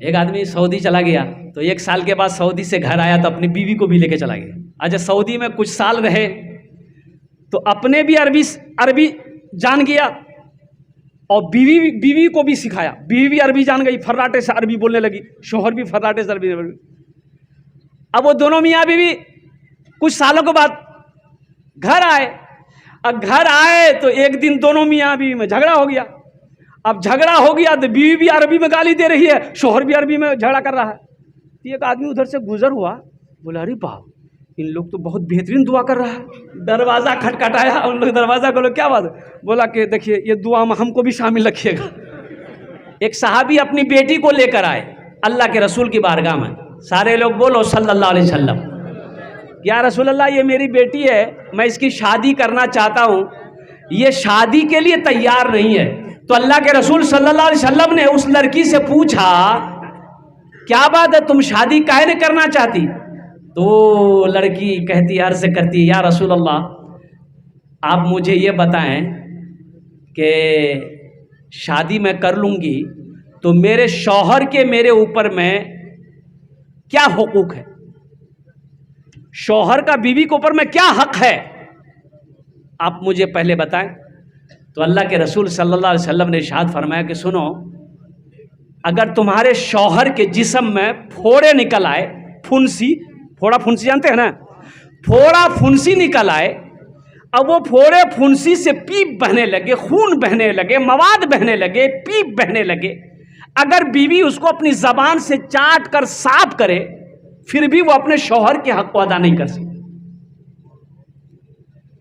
एक आदमी सऊदी चला गया, तो 1 साल के बाद सऊदी से घर आया तो अपनी बीवी को भी लेके चला गया। अच्छा, सऊदी में कुछ साल रहे तो अपने भी अरबी जान गया और बीवी को भी सिखाया। बीवी भी अरबी जान गई, फर्राटे से अरबी बोलने लगी, शोहर भी फर्राटे से अरबी। अब वो दोनों मियाँ बीवी कुछ सालों के बाद घर आए। अब घर आए तो एक दिन दोनों मियाँ बीवी में झगड़ा हो गया। अब झगड़ा हो गया तो बीवी भी अरबी में गाली दे रही है, शोहर भी अरबी में झगड़ा कर रहा है। तो एक आदमी उधर से गुजर हुआ, बोला अरे बाप, इन लोग तो बहुत बेहतरीन दुआ कर रहा है। दरवाज़ा खटखटाया, उन लोग दरवाज़ा खोलो, क्या बात है? बोला कि देखिए ये दुआ में हमको भी शामिल रखिएगा। एक सहाबी अपनी बेटी को लेकर आए अल्लाह के रसूल की बारगाह में। सारे लोग बोलो सल्लल्लाहु अलैहि वसल्लम। या रसूल अल्लाह, ये मेरी बेटी है, मैं इसकी शादी करना चाहता हूँ, ये शादी के लिए तैयार नहीं है। तो अल्लाह के रसूल सल्लल्लाहु अलैहि वसल्लम ने उस लड़की से पूछा, क्या बात है, तुम शादी काहे नहीं करना चाहती? तो लड़की कहती, अर्ज करती, या रसूल अल्लाह, आप मुझे ये बताएं कि शादी मैं कर लूँगी तो मेरे शौहर के मेरे ऊपर में क्या हुकूक है, शौहर का बीवी के ऊपर में क्या हक है, आप मुझे पहले बताएं। तो अल्लाह के रसूल सल्लल्लाहु अलैहि वसल्लम ने इरशाद फरमाया कि सुनो, अगर तुम्हारे शौहर के जिस्म में फोड़े निकल आए, फुंसी, फोड़ा फुंसी जानते हैं ना, फोड़ा फुंसी निकल आए, अब वो फोड़े फुंसी से पीप बहने लगे, खून बहने लगे, मवाद बहने लगे, पीप बहने लगे, अगर बीवी उसको अपनी जबान से चाट कर साफ करे फिर भी वो अपने शौहर के हक को अदा नहीं कर सकती।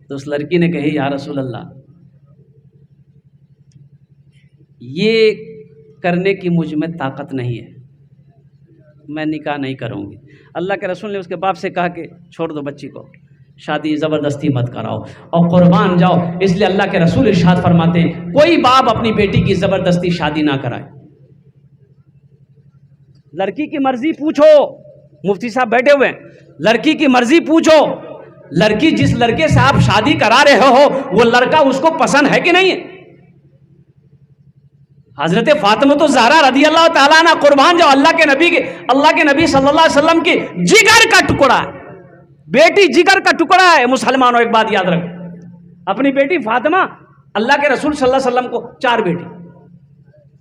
तो उस लड़की ने कही, या रसूल अल्लाह, ये करने की मुझ में ताकत नहीं है, मैं निकाह नहीं करूँगी। अल्लाह के रसूल ने उसके बाप से कहा कि छोड़ दो बच्ची को, शादी ज़बरदस्ती मत कराओ और कुर्बान जाओ। इसलिए अल्लाह के रसूल इरशाद फरमाते हैं, कोई बाप अपनी बेटी की ज़बरदस्ती शादी ना कराए। लड़की की मर्जी पूछो, मुफ्ती साहब बैठे हुए हैं, लड़की की मर्जी पूछो, लड़की जिस लड़के से आप शादी करा रहे हो वो लड़का उसको पसंद है कि नहीं है? हजरत फातिमा तो ज़हरा रदी अल्लाह ताला अन्हा, कुर्बान जाओ, अल्लाह के नबी सल्लल्लाहु अलैहि वसल्लम की जिगर का टुकड़ा है, बेटी जिगर का टुकड़ा है। मुसलमानों एक बात याद रखें, अपनी बेटी फातिमा, अल्लाह के रसूल सल्लल्लाहु अलैहि वसल्लम को 4 बेटी,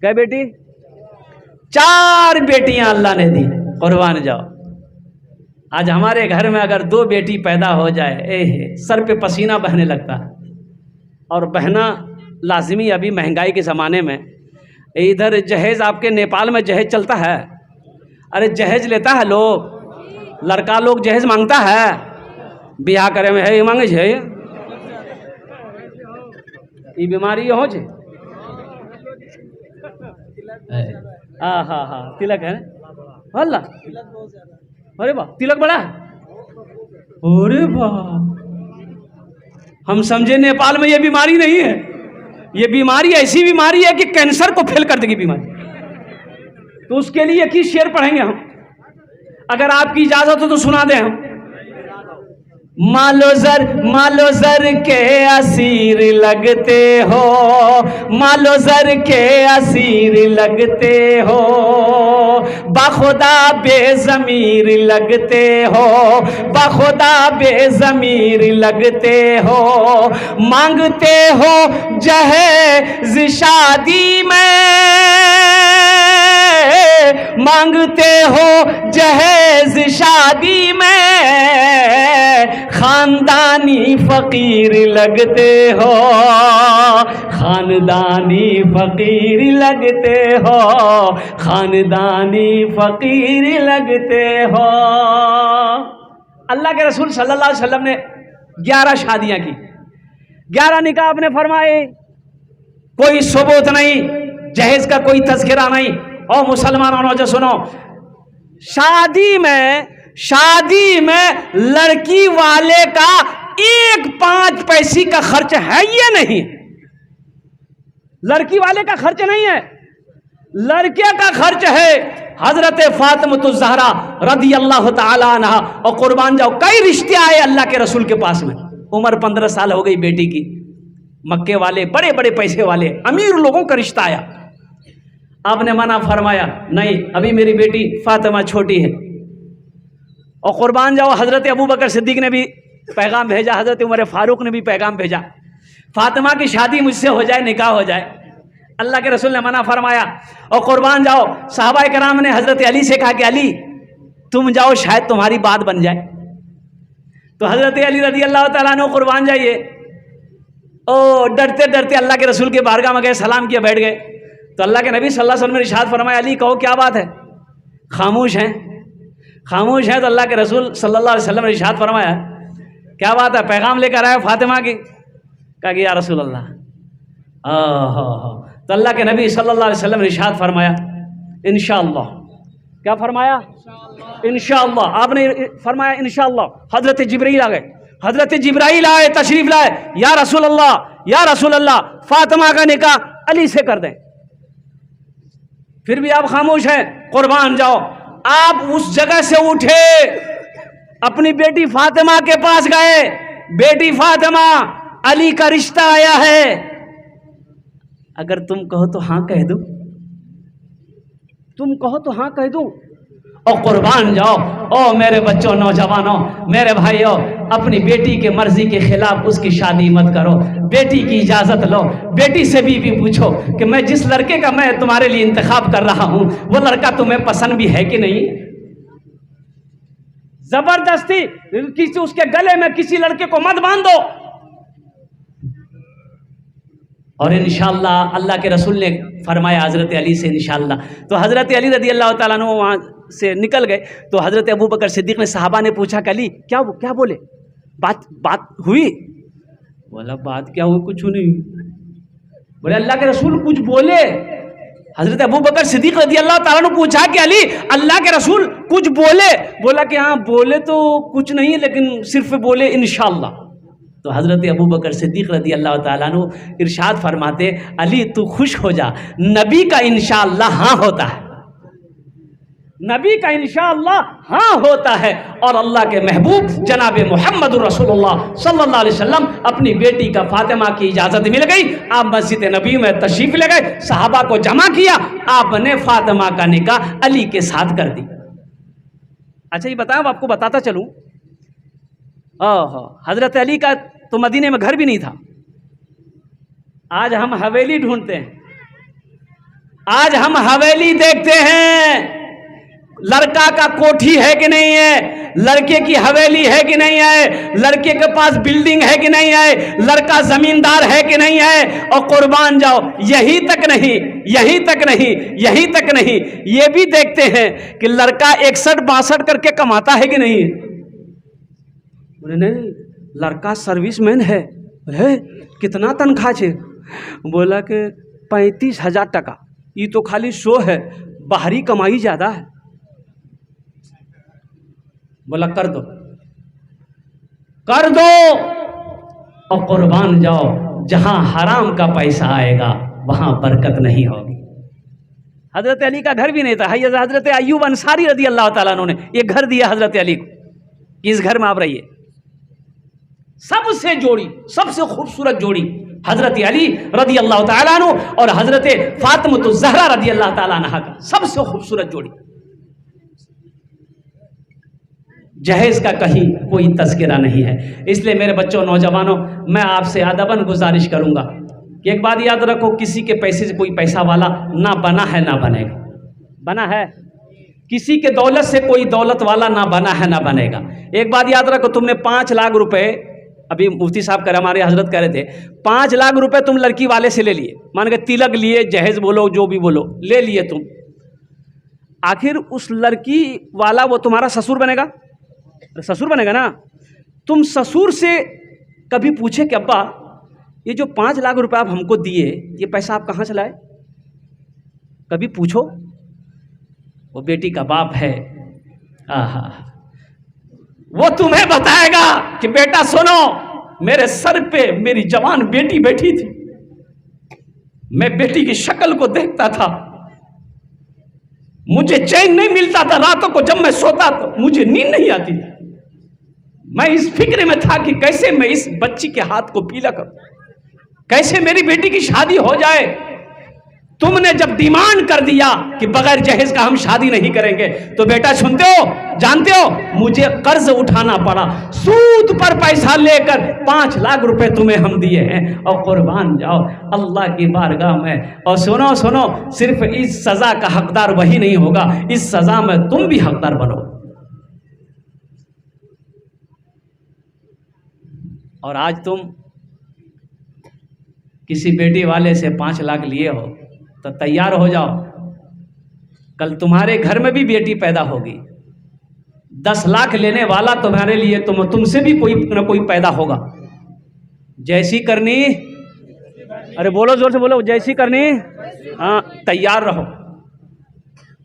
क्या बेटी? 4 बेटियां अल्लाह ने दी, कुर्बान जाओ। आज हमारे घर में अगर 2 बेटी पैदा हो जाए, सर पे पसीना बहने लगता है, और बहना लाजिमी। अभी महंगाई के ज़माने में इधर जहेज, आपके नेपाल में जहेज चलता है, अरे जहेज लेता है लोग, लड़का लोग जहेज मांगता है, ब्याह करे में है, ये मांगे है, ये बीमारी हो छे। हाँ तिलक है ना, अल्लाह, अरे वाह, तिलक बड़ा है, अरे वाह, हम समझे नेपाल में ये बीमारी नहीं है। ये बीमारी ऐसी बीमारी है कि कैंसर को फेल कर देगी बीमारी। तो उसके लिए एक ही शेर पढ़ेंगे हम, अगर आपकी इजाजत हो तो सुना दें हम। मालो जर के असीर लगते हो, मालो जर के असीर लगते हो, बाखुदा बेज़मीर लगते हो, बाखुदा बेज़मीर लगते हो, मांगते हो जहेज़ शादी में, मांगते हो जहेज़ शादी में, खानदानी फकीर लगते हो, खानदानी फकीर लगते हो, खानदानी फकीर लगते हो। अल्लाह के रसूल सल्लल्लाहु अलैहि वसल्लम ने 11 शादियां की, 11 निकाह आपने फरमाए, कोई सबूत नहीं, जहेज का कोई तज़किरा नहीं। और मुसलमानों जो सुनो, शादी में लड़की वाले का 1 5 पैसे का खर्च है ये नहीं, लड़की वाले का खर्च नहीं है, लड़के का खर्च है। हजरत फातिमा ज़हरा रदी अल्लाह ताला अन्हा, और कुर्बान जाओ, कई रिश्ते आए अल्लाह के रसूल के पास में। उम्र 15 साल हो गई बेटी की, मक्के वाले बड़े बड़े पैसे वाले अमीर लोगों का रिश्ता आया। आपने मना फरमाया, नहीं अभी मेरी बेटी फातिमा छोटी है। और कुर्बान जाओ, हज़रत अबू बकर सिद्दीक ने भी पैगाम भेजा, हज़रत उमर फारूक ने भी पैगाम भेजा, फातिमा की शादी मुझसे हो जाए, निकाह हो जाए। अल्लाह के रसूल ने मना फरमाया। और कुर्बान जाओ, सहाबा कराम ने हज़रत अली से कहा कि अली तुम जाओ, शायद तुम्हारी बात बन जाए। तो हज़रत अली रज़ी अल्लाह तआला अन्हु कुर्बान जाइए, ओ डरते डरते अल्लाह के रसूल के बारगाह में गए, सलाम किया, बैठ गए। तो अल्लाह के नबी सल्लल्लाहु अलैहि वसल्लम ने इरशाद फरमाया, अली कहो क्या बात है, खामोश हैं, खामोश हैं। तो अल्लाह के रसूल सल्लल्लाहु अलैहि वसल्लम ने इरशाद फरमाया, क्या बात है, पैगाम लेकर आए फातिमा की? कहा कि या रसूल अल्लाह। तो अल्लाह के नबी सल्लल्लाहु अलैहि वसल्लम ने इरशाद फरमाया, इंशाअल्लाह। क्या फरमाया? इंशाअल्लाह। आपने फरमाया इंशाअल्लाह। हज़रत जिब्राइल आ गए, हज़रत जिब्राइल आए, तशरीफ लाए, या रसूल अल्लाह, या रसूल अल्लाह, फातिमा का निकाह अली से कर दें। फिर भी आप खामोश हैं। कुर्बान जाओ, आप उस जगह से उठे, अपनी बेटी फातिमा के पास गए, बेटी फातिमा अली का रिश्ता आया है, अगर तुम कहो तो हाँ कह दूं, तुम कहो तो हाँ कह दूं। और कुर्बान जाओ, ओ मेरे बच्चों, नौजवानों, मेरे भाइयों, अपनी बेटी के मर्जी के खिलाफ उसकी शादी मत करो, बेटी की इजाजत लो, बेटी से भी पूछो कि मैं जिस लड़के का मैं तुम्हारे लिए इंतखाब कर रहा हूं वो लड़का तुम्हें पसंद भी है कि नहीं। जबरदस्ती किसी उसके गले में किसी लड़के को मत बांधो। और इंशाअल्लाह अल्लाह के रसूल ने फरमाया हज़रत अली से इंशाअल्लाह। तो हज़रत अली रज़ी अल्लाह तआला अन्हु वहाँ से निकल गए। तो हज़रत अबू बकर सिद्दीक ने, सहाबा ने पूछा कि अली क्या बोले, बात हुई? बोला बात क्या हुई, कुछ नहीं। बोले अल्लाह के रसूल कुछ बोले? हज़रत अबू बकर सिद्दीक रज़ी अल्लाह तआला अन्हु पूछा कि अली अल्लाह के रसूल कुछ बोले? बोला कि हाँ बोले तो कुछ नहीं, लेकिन सिर्फ बोले इंशाअल्लाह। तो हज़रत अबू बकर सिद्दीक रज़ी अल्लाह तआला अन्हु इरशाद फरमाते, अली तू खुश हो जा, नबी का इंशाअल्लाह हाँ होता है, नबी का इंशाअल्लाह हाँ होता है। और अल्लाह के महबूब जनाब मोहम्मद रसूलुल्लाह सल्लल्लाहु अलैहि वसल्लम अपनी बेटी का फातिमा की इजाज़त मिल गई, आप मस्जिद नबी में तशरीफ़ ले गए, सहाबा को जमा किया, आपने फातिमा का निकाह अली के साथ कर दी। अच्छा ये बताओ, आपको बताता चलूँ, हज़रत अली का तो मदीने में घर भी नहीं था। आज हम हवेली ढूंढते हैं, आज हम हवेली देखते हैं, लड़का का कोठी है कि नहीं है, लड़के की हवेली है कि नहीं है, लड़के के पास बिल्डिंग है कि नहीं है, लड़का जमींदार है कि नहीं है। और कुर्बान जाओ, यही तक नहीं, यही तक नहीं, यही तक नहीं, ये भी देखते हैं कि लड़का 61-62 करके कमाता है कि नहीं। बोले नहीं, लड़का सर्विसमैन है। कितना तनख्वाह छे? बोला कि 35,000 टका। ये तो खाली शो है, बाहरी कमाई ज्यादा है। बोला कर दो, कर दो। और कुर्बान जाओ, जहां हराम का पैसा आएगा वहां बरकत नहीं होगी। हजरत अली का घर भी नहीं था। हजरत अय्यूब अंसारी रज़ी अल्लाह तआला अन्हु ने एक घर दिया हजरत अली को, इस घर में आप रहिए। सबसे जोड़ी, सबसे खूबसूरत जोड़ी हजरत अली रज़ी अल्लाह तआला अन्हु और हजरत फातिमा ज़हरा रज़ी अल्लाह तआला अन्हा का सबसे खूबसूरत जोड़ी। जहेज का कहीं कोई तज़किरा नहीं है। इसलिए मेरे बच्चों, नौजवानों, मैं आपसे अदबन गुजारिश करूंगा कि एक बात याद रखो, किसी के पैसे से कोई पैसा वाला ना बना है ना बनेगा। बना है? किसी के दौलत से कोई दौलत वाला ना बना है ना बनेगा। एक बात याद रखो, तुमने 5 लाख रुपए, अभी मुफ्ती साहब कर हमारे हजरत कह रहे थे, 5 लाख रुपए तुम लड़की वाले से ले लिए, मान के तिलक लिए, जहेज बोलो जो भी बोलो, ले लिए तुम। आखिर उस लड़की वाला वो तुम्हारा ससुर बनेगा? ससुर बनेगा ना। तुम ससुर से कभी पूछे कि अब्बा ये जो 5 लाख रुपए आप हमको दिए, ये पैसा आप कहाँ चलाए? कभी पूछो? वो बेटी का बाप है, वो तुम्हें बताएगा कि बेटा सुनो, मेरे सर पे मेरी जवान बेटी बैठी थी, मैं बेटी की शक्ल को देखता था, मुझे चैन नहीं मिलता था रातों को, जब मैं सोता तो मुझे नींद नहीं आती थी। मैं इस फिक्र में था कि कैसे मैं इस बच्ची के हाथ को पीला करूं, कैसे मेरी बेटी की शादी हो जाए। तुमने जब डिमांड कर दिया कि बगैर जहेज का हम शादी नहीं करेंगे, तो बेटा सुनते हो, जानते हो, मुझे कर्ज उठाना पड़ा, सूद पर पैसा लेकर 5 लाख रुपए तुम्हें हम दिए हैं, और कुर्बान जाओ अल्लाह की बारगाह में। और सुनो सुनो, सिर्फ इस सजा का हकदार वही नहीं होगा, इस सजा में तुम भी हकदार बनो। और आज तुम किसी बेटी वाले से 5 लाख लिए हो तो तैयार हो जाओ, कल तुम्हारे घर में भी बेटी पैदा होगी। 10 लाख लेने वाला तुम्हारे लिए तुमसे भी कोई ना कोई पैदा होगा। जैसी करनी, अरे बोलो जोर से बोलो, जैसी करनी, हाँ तैयार रहो।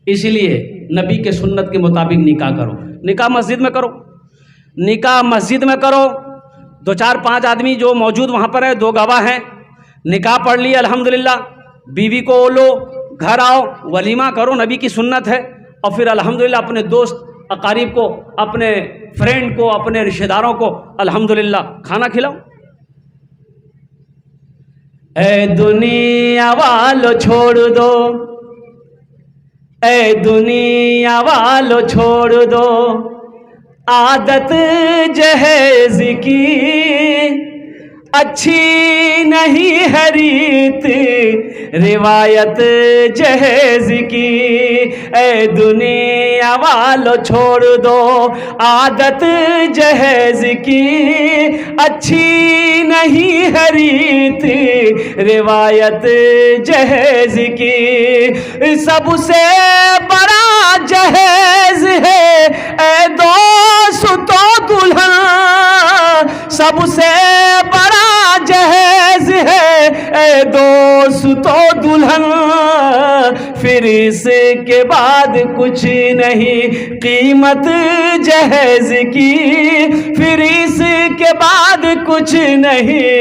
इसलिए नबी के सुन्नत के मुताबिक निकाह करो। निकाह मस्जिद में करो, निकाह मस्जिद में करो। 2 4 5 आदमी जो मौजूद वहाँ पर है, 2 गवाह हैं, निकाह पढ़ लिया अल्हम्दुलिल्लाह, बीवी को लो, घर आओ, वलीमा करो, नबी की सुन्नत है। और फिर अल्हम्दुलिल्लाह अपने दोस्त अकारीब को, अपने फ्रेंड को, अपने रिश्तेदारों को अल्हम्दुलिल्लाह खाना खिलाओ। ए दुनिया वालो छोड़ दो, ए दुनिया वालो छोड़ दो आदत जहेज की, अच्छी नहीं है रीत रिवायत जहेज की। ए दुनिया वालों छोड़ दो आदत जहेज की, अच्छी नहीं है रीत रिवायत जहेज की। सबसे बड़ा जहेज है ए दोस्तों दुल्हन, सबसे बड़ा जहेज है ए दोस्तों दुल्हन, फिर इसके बाद कुछ नहीं कीमत जहेज की, फिर इसके बाद कुछ नहीं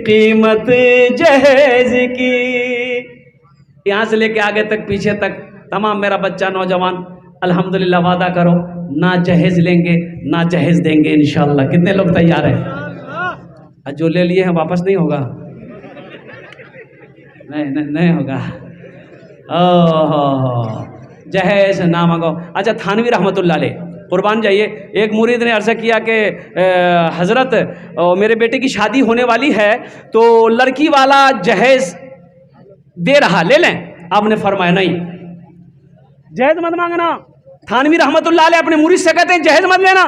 कीमत जहेज की। यहाँ से लेके आगे तक, पीछे तक तमाम मेरा बच्चा नौजवान अल्हम्दुलिल्लाह वादा करो, ना जहेज लेंगे ना जहेज देंगे इंशाअल्लाह। कितने लोग तैयार हैं? जो ले लिए हैं वापस नहीं होगा? नहीं होगा। ओह जहेज ना मांगो। अच्छा, थानवी रहमतुल्लाह अलैह, कुर्बान जाइए, एक मुरीद ने अर्ज़ किया कि हज़रत मेरे बेटे की शादी होने वाली है तो लड़की वाला जहेज दे रहा, ले लें? आपने फरमाया नहीं, जहेज मत मांगना। थानवी रहमतुल्लाह अलैह अपने मुरीद से कहते हैं जहेज मत लेना।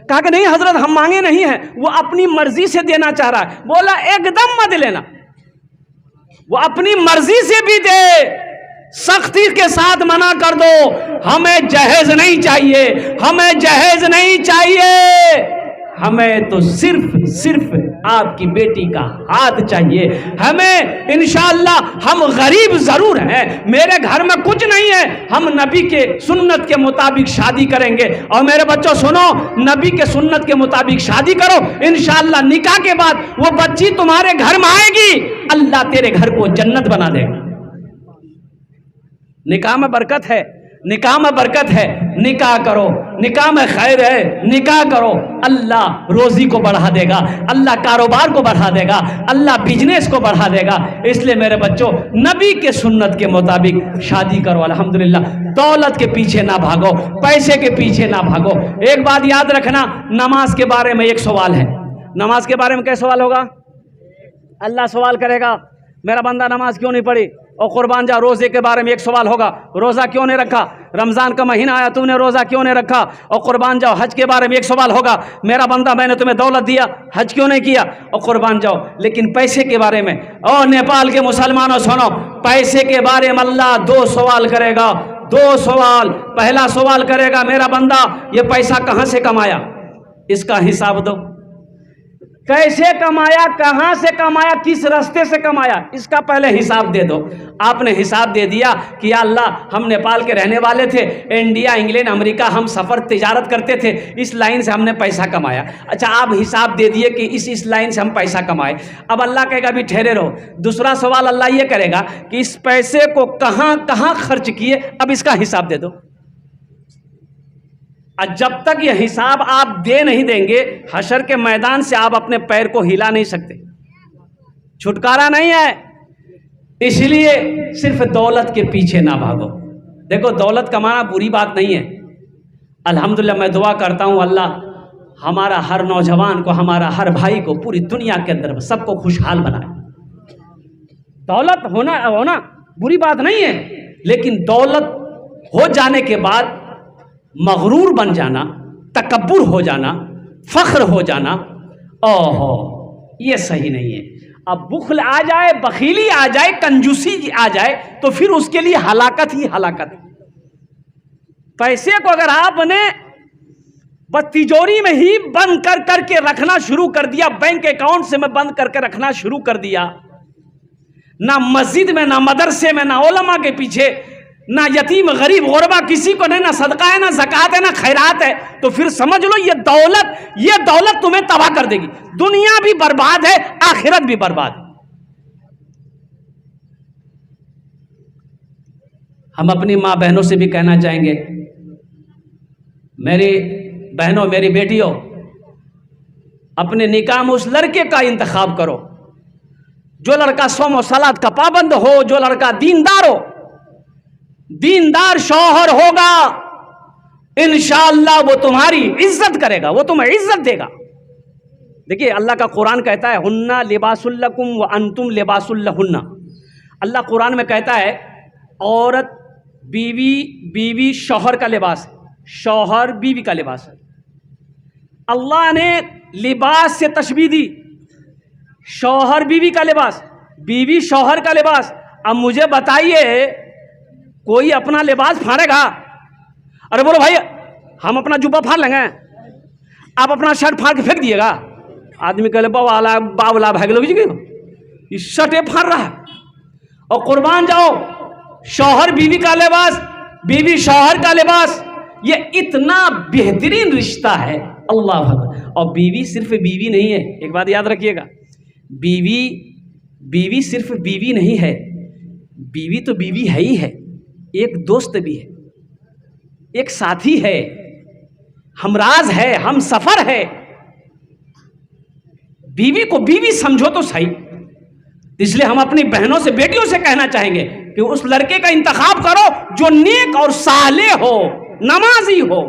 कहा कि नहीं हजरत हम मांगे नहीं हैं, वो अपनी मर्जी से देना चाह रहा है। बोला एकदम मत लेना, वो अपनी मर्जी से भी दे, सख्ती के साथ मना कर दो, हमें जहेज नहीं चाहिए, हमें जहेज नहीं चाहिए, हमें तो सिर्फ आपकी बेटी का हाथ चाहिए। हमें इंशाअल्लाह, हम गरीब जरूर हैं, मेरे घर में कुछ नहीं है, हम नबी के सुन्नत के मुताबिक शादी करेंगे। और मेरे बच्चों सुनो, नबी के सुन्नत के मुताबिक शादी करो, इंशाअल्लाह निकाह के बाद वो बच्ची तुम्हारे घर में आएगी, अल्लाह तेरे घर को जन्नत बना देगा। निकाह में बरकत है, निकाह में बरकत है, निकाह करो, निकाह में खैर है, निकाह करो, अल्लाह रोजी को बढ़ा देगा, अल्लाह कारोबार को बढ़ा देगा, अल्लाह बिजनेस को बढ़ा देगा। इसलिए मेरे बच्चों, नबी के सुन्नत के मुताबिक शादी करो अल्हम्दुलिल्लाह। दौलत के पीछे ना भागो, पैसे के पीछे ना भागो। एक बात याद रखना, नमाज के बारे में एक सवाल है। नमाज के बारे में क्या सवाल होगा? अल्लाह सवाल करेगा, मेरा बंदा नमाज क्यों नहीं पढ़ी? और कुर्बान जा, रोज़े के बारे में एक सवाल होगा, रोज़ा क्यों नहीं रखा? रमज़ान का महीना आया, तूने रोज़ा क्यों नहीं रखा? और कुर्बान जाओ, हज के बारे में एक सवाल होगा, मेरा बंदा मैंने तुम्हें दौलत दिया, हज क्यों नहीं किया? और कुर्बान जाओ। लेकिन पैसे के बारे में, और नेपाल के मुसलमानों सुनो, पैसे के बारे में अल्लाह 2 सवाल करेगा, 2 सवाल। पहला सवाल करेगा, मेरा बंदा ये पैसा कहाँ से कमाया, इसका हिसाब दो। कैसे कमाया, कहाँ से कमाया, किस रास्ते से कमाया, इसका पहले हिसाब दे दो। आपने हिसाब दे दिया कि या अल्लाह हम नेपाल के रहने वाले थे, इंडिया, इंग्लैंड, अमेरिका हम सफ़र तिजारत करते थे, इस लाइन से हमने पैसा कमाया। अच्छा, आप हिसाब दे दिए कि इस लाइन से हम पैसा कमाए। अब अल्लाह कहेगा अभी ठहरे रहो, दूसरा सवाल अल्लाह ये करेगा कि इस पैसे को कहाँ कहाँ खर्च किए, अब इसका हिसाब दे दो। जब तक ये हिसाब आप दे नहीं देंगे, हशर के मैदान से आप अपने पैर को हिला नहीं सकते, छुटकारा नहीं है। इसलिए सिर्फ दौलत के पीछे ना भागो। देखो, दौलत कमाना बुरी बात नहीं है। अल्हम्दुलिल्लाह मैं दुआ करता हूँ अल्लाह हमारा हर नौजवान को, हमारा हर भाई को, पूरी दुनिया के अंदर सबको खुशहाल बनाए। दौलत होना बुरी बात नहीं है, लेकिन दौलत हो जाने के बाद मगरूर बन जाना, तकब्बुर हो जाना, फख्र हो जाना, ओहो, ये सही नहीं है। अब बुखल आ जाए, बखीली आ जाए, कंजूसी आ जाए, तो फिर उसके लिए हलाकत ही हलाकत। पैसे को अगर आपने बस तिजोरी में ही बंद कर करके रखना शुरू कर दिया, बैंक अकाउंट से मैं बंद करके रखना शुरू कर दिया, ना मस्जिद में, ना मदरसे में, ना उलमा के पीछे, ना यतीम गरीब गुरबा किसी को नहीं, ना सदका है, ना ज़कात है, ना खैरात है, तो फिर समझ लो ये दौलत तुम्हें तबाह कर देगी। दुनिया भी बर्बाद है, आखिरत भी बर्बाद है। हम अपनी माँ बहनों से भी कहना चाहेंगे, मेरी बहनों, मेरी बेटियों, अपने निकाह में उस लड़के का इंतखाब करो जो लड़का सौम और सलात का पाबंद हो, जो लड़का दीनदार हो। दीनदार शौहर होगा, इंशाअल्लाह वो तुम्हारी इज्जत करेगा, वो तुम्हें इज्जत देगा। देखिए, अल्लाह का कुरान कहता है, हुन्ना लिबासुल लकुम व अंतुम लिबासुल लहुन्ना। अल्लाह कुरान में कहता है, औरत बीवी शौहर का लिबास है, शौहर बीवी का लिबास है। अल्लाह ने लिबास से तशबीह दी, शौहर बीवी का लिबास, बीवी शौहर का लिबास। अब मुझे बताइए, कोई अपना लिबास फाड़ेगा? अरे बोलो भाई, हम अपना जुब्बा फाड़ लेंगे, आप अपना शर्ट फाड़ के फेंक दिएगा? आदमी कह ले बावला भाग लोग जी, शर्ट फाड़ रहा है। और कुर्बान जाओ, शौहर बीवी का लिबास, बीवी शौहर का लिबास, ये इतना बेहतरीन रिश्ता है, अल्लाह अकबर। और बीवी सिर्फ बीवी नहीं है, एक बात याद रखिएगा, बीवी सिर्फ बीवी नहीं है, बीवी तो बीवी है ही है, एक दोस्त भी है, एक साथी है, हमराज है, हम सफर है। बीवी को बीवी समझो तो सही। इसलिए हम अपनी बहनों से, बेटियों से कहना चाहेंगे कि उस लड़के का इंतखाब करो जो नेक और साले हो, नमाजी हो,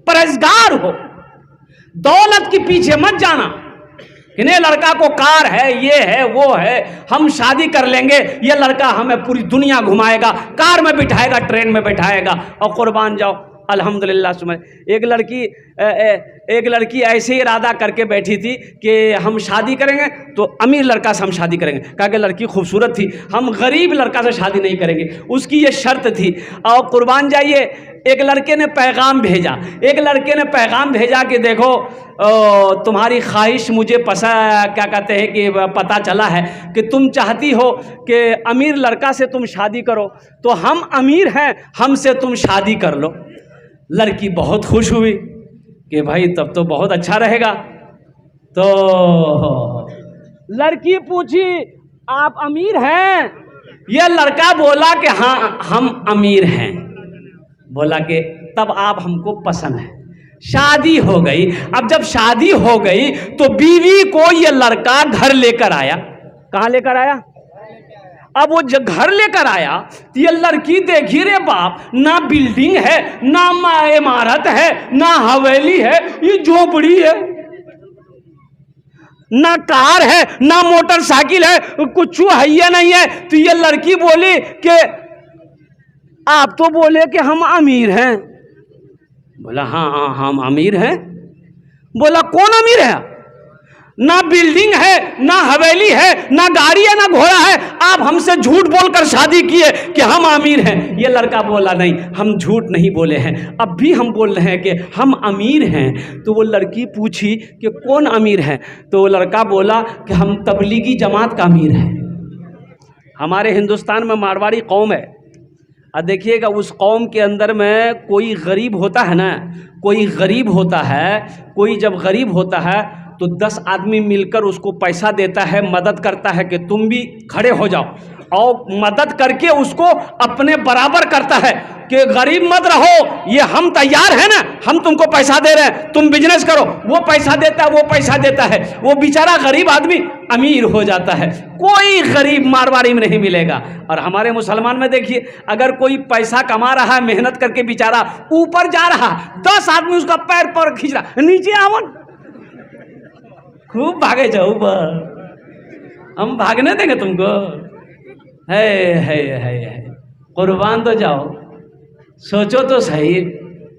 परहेजगार हो। दौलत के पीछे मत जाना कि नहीं लड़का को कार है, ये है, वो है, हम शादी कर लेंगे, ये लड़का हमें पूरी दुनिया घुमाएगा, कार में बिठाएगा, ट्रेन में बिठाएगा। और कुर्बान जाओ, अल्हम्दुलिल्लाह सुमन, एक लड़की ऐसे ही इरादा करके बैठी थी कि हम शादी करेंगे तो अमीर लड़का से हम शादी करेंगे। कहा कि लड़की खूबसूरत थी, हम गरीब लड़का से शादी नहीं करेंगे, उसकी ये शर्त थी। और कुर्बान जाइए, एक लड़के ने पैगाम भेजा कि देखो तुम्हारी ख्वाहिश मुझे क्या कहते हैं कि पता चला है कि तुम चाहती हो कि अमीर लड़का से तुम शादी करो, तो हम अमीर हैं, हमसे तुम शादी कर लो। लड़की बहुत खुश हुई कि भाई तब तो बहुत अच्छा रहेगा। तो लड़की पूछी, आप अमीर हैं? यह लड़का बोला कि हाँ हम अमीर हैं। बोला कि तब आप हमको पसंद है। शादी हो गई। अब जब शादी हो गई तो बीवी को यह लड़का घर लेकर आया। कहाँ लेकर आया? अब वो जब घर लेकर आया तो ये लड़की देखी, रे बाप, ना बिल्डिंग है, ना इमारत है, ना हवेली है, ये झोपड़ी है, ना कार है, ना मोटरसाइकिल है, कुछ है ये नहीं है। तो ये लड़की बोली कि आप तो बोले कि हम अमीर हैं। बोला हाँ हम अमीर हैं। बोला कौन अमीर है? ना बिल्डिंग है, ना हवेली है, ना गाड़ी है, ना घोड़ा है, आप हमसे झूठ बोलकर शादी किए कि हम अमीर हैं। ये लड़का बोला नहीं, हम झूठ नहीं बोले हैं, अब भी हम बोल रहे हैं कि हम अमीर हैं। तो वो लड़की पूछी कि कौन अमीर है? तो वो लड़का बोला कि हम तबलीगी जमात का अमीर हैं। हमारे हिंदुस्तान में मारवाड़ी कौम है, और देखिएगा उस कौम के अंदर में कोई गरीब होता है ना, कोई गरीब होता है, कोई जब गरीब होता है तो 10 आदमी मिलकर उसको पैसा देता है, मदद करता है कि तुम भी खड़े हो जाओ और मदद करके उसको अपने बराबर करता है कि गरीब मत रहो, ये हम तैयार हैं ना, हम तुमको पैसा दे रहे हैं, तुम बिजनेस करो। वो पैसा देता है, वो पैसा देता है, वो बेचारा गरीब आदमी अमीर हो जाता है। कोई गरीब मारवाड़ी में नहीं मिलेगा। और हमारे मुसलमान में देखिए, अगर कोई पैसा कमा रहा है मेहनत करके, बेचारा ऊपर जा रहा, 10 आदमी उसका पैर पर खींच रहा, नीचे आवन, खूब भागे जाओ ऊपर, हम भागने देंगे तुमको। है कुर्बान तो जाओ, सोचो तो सही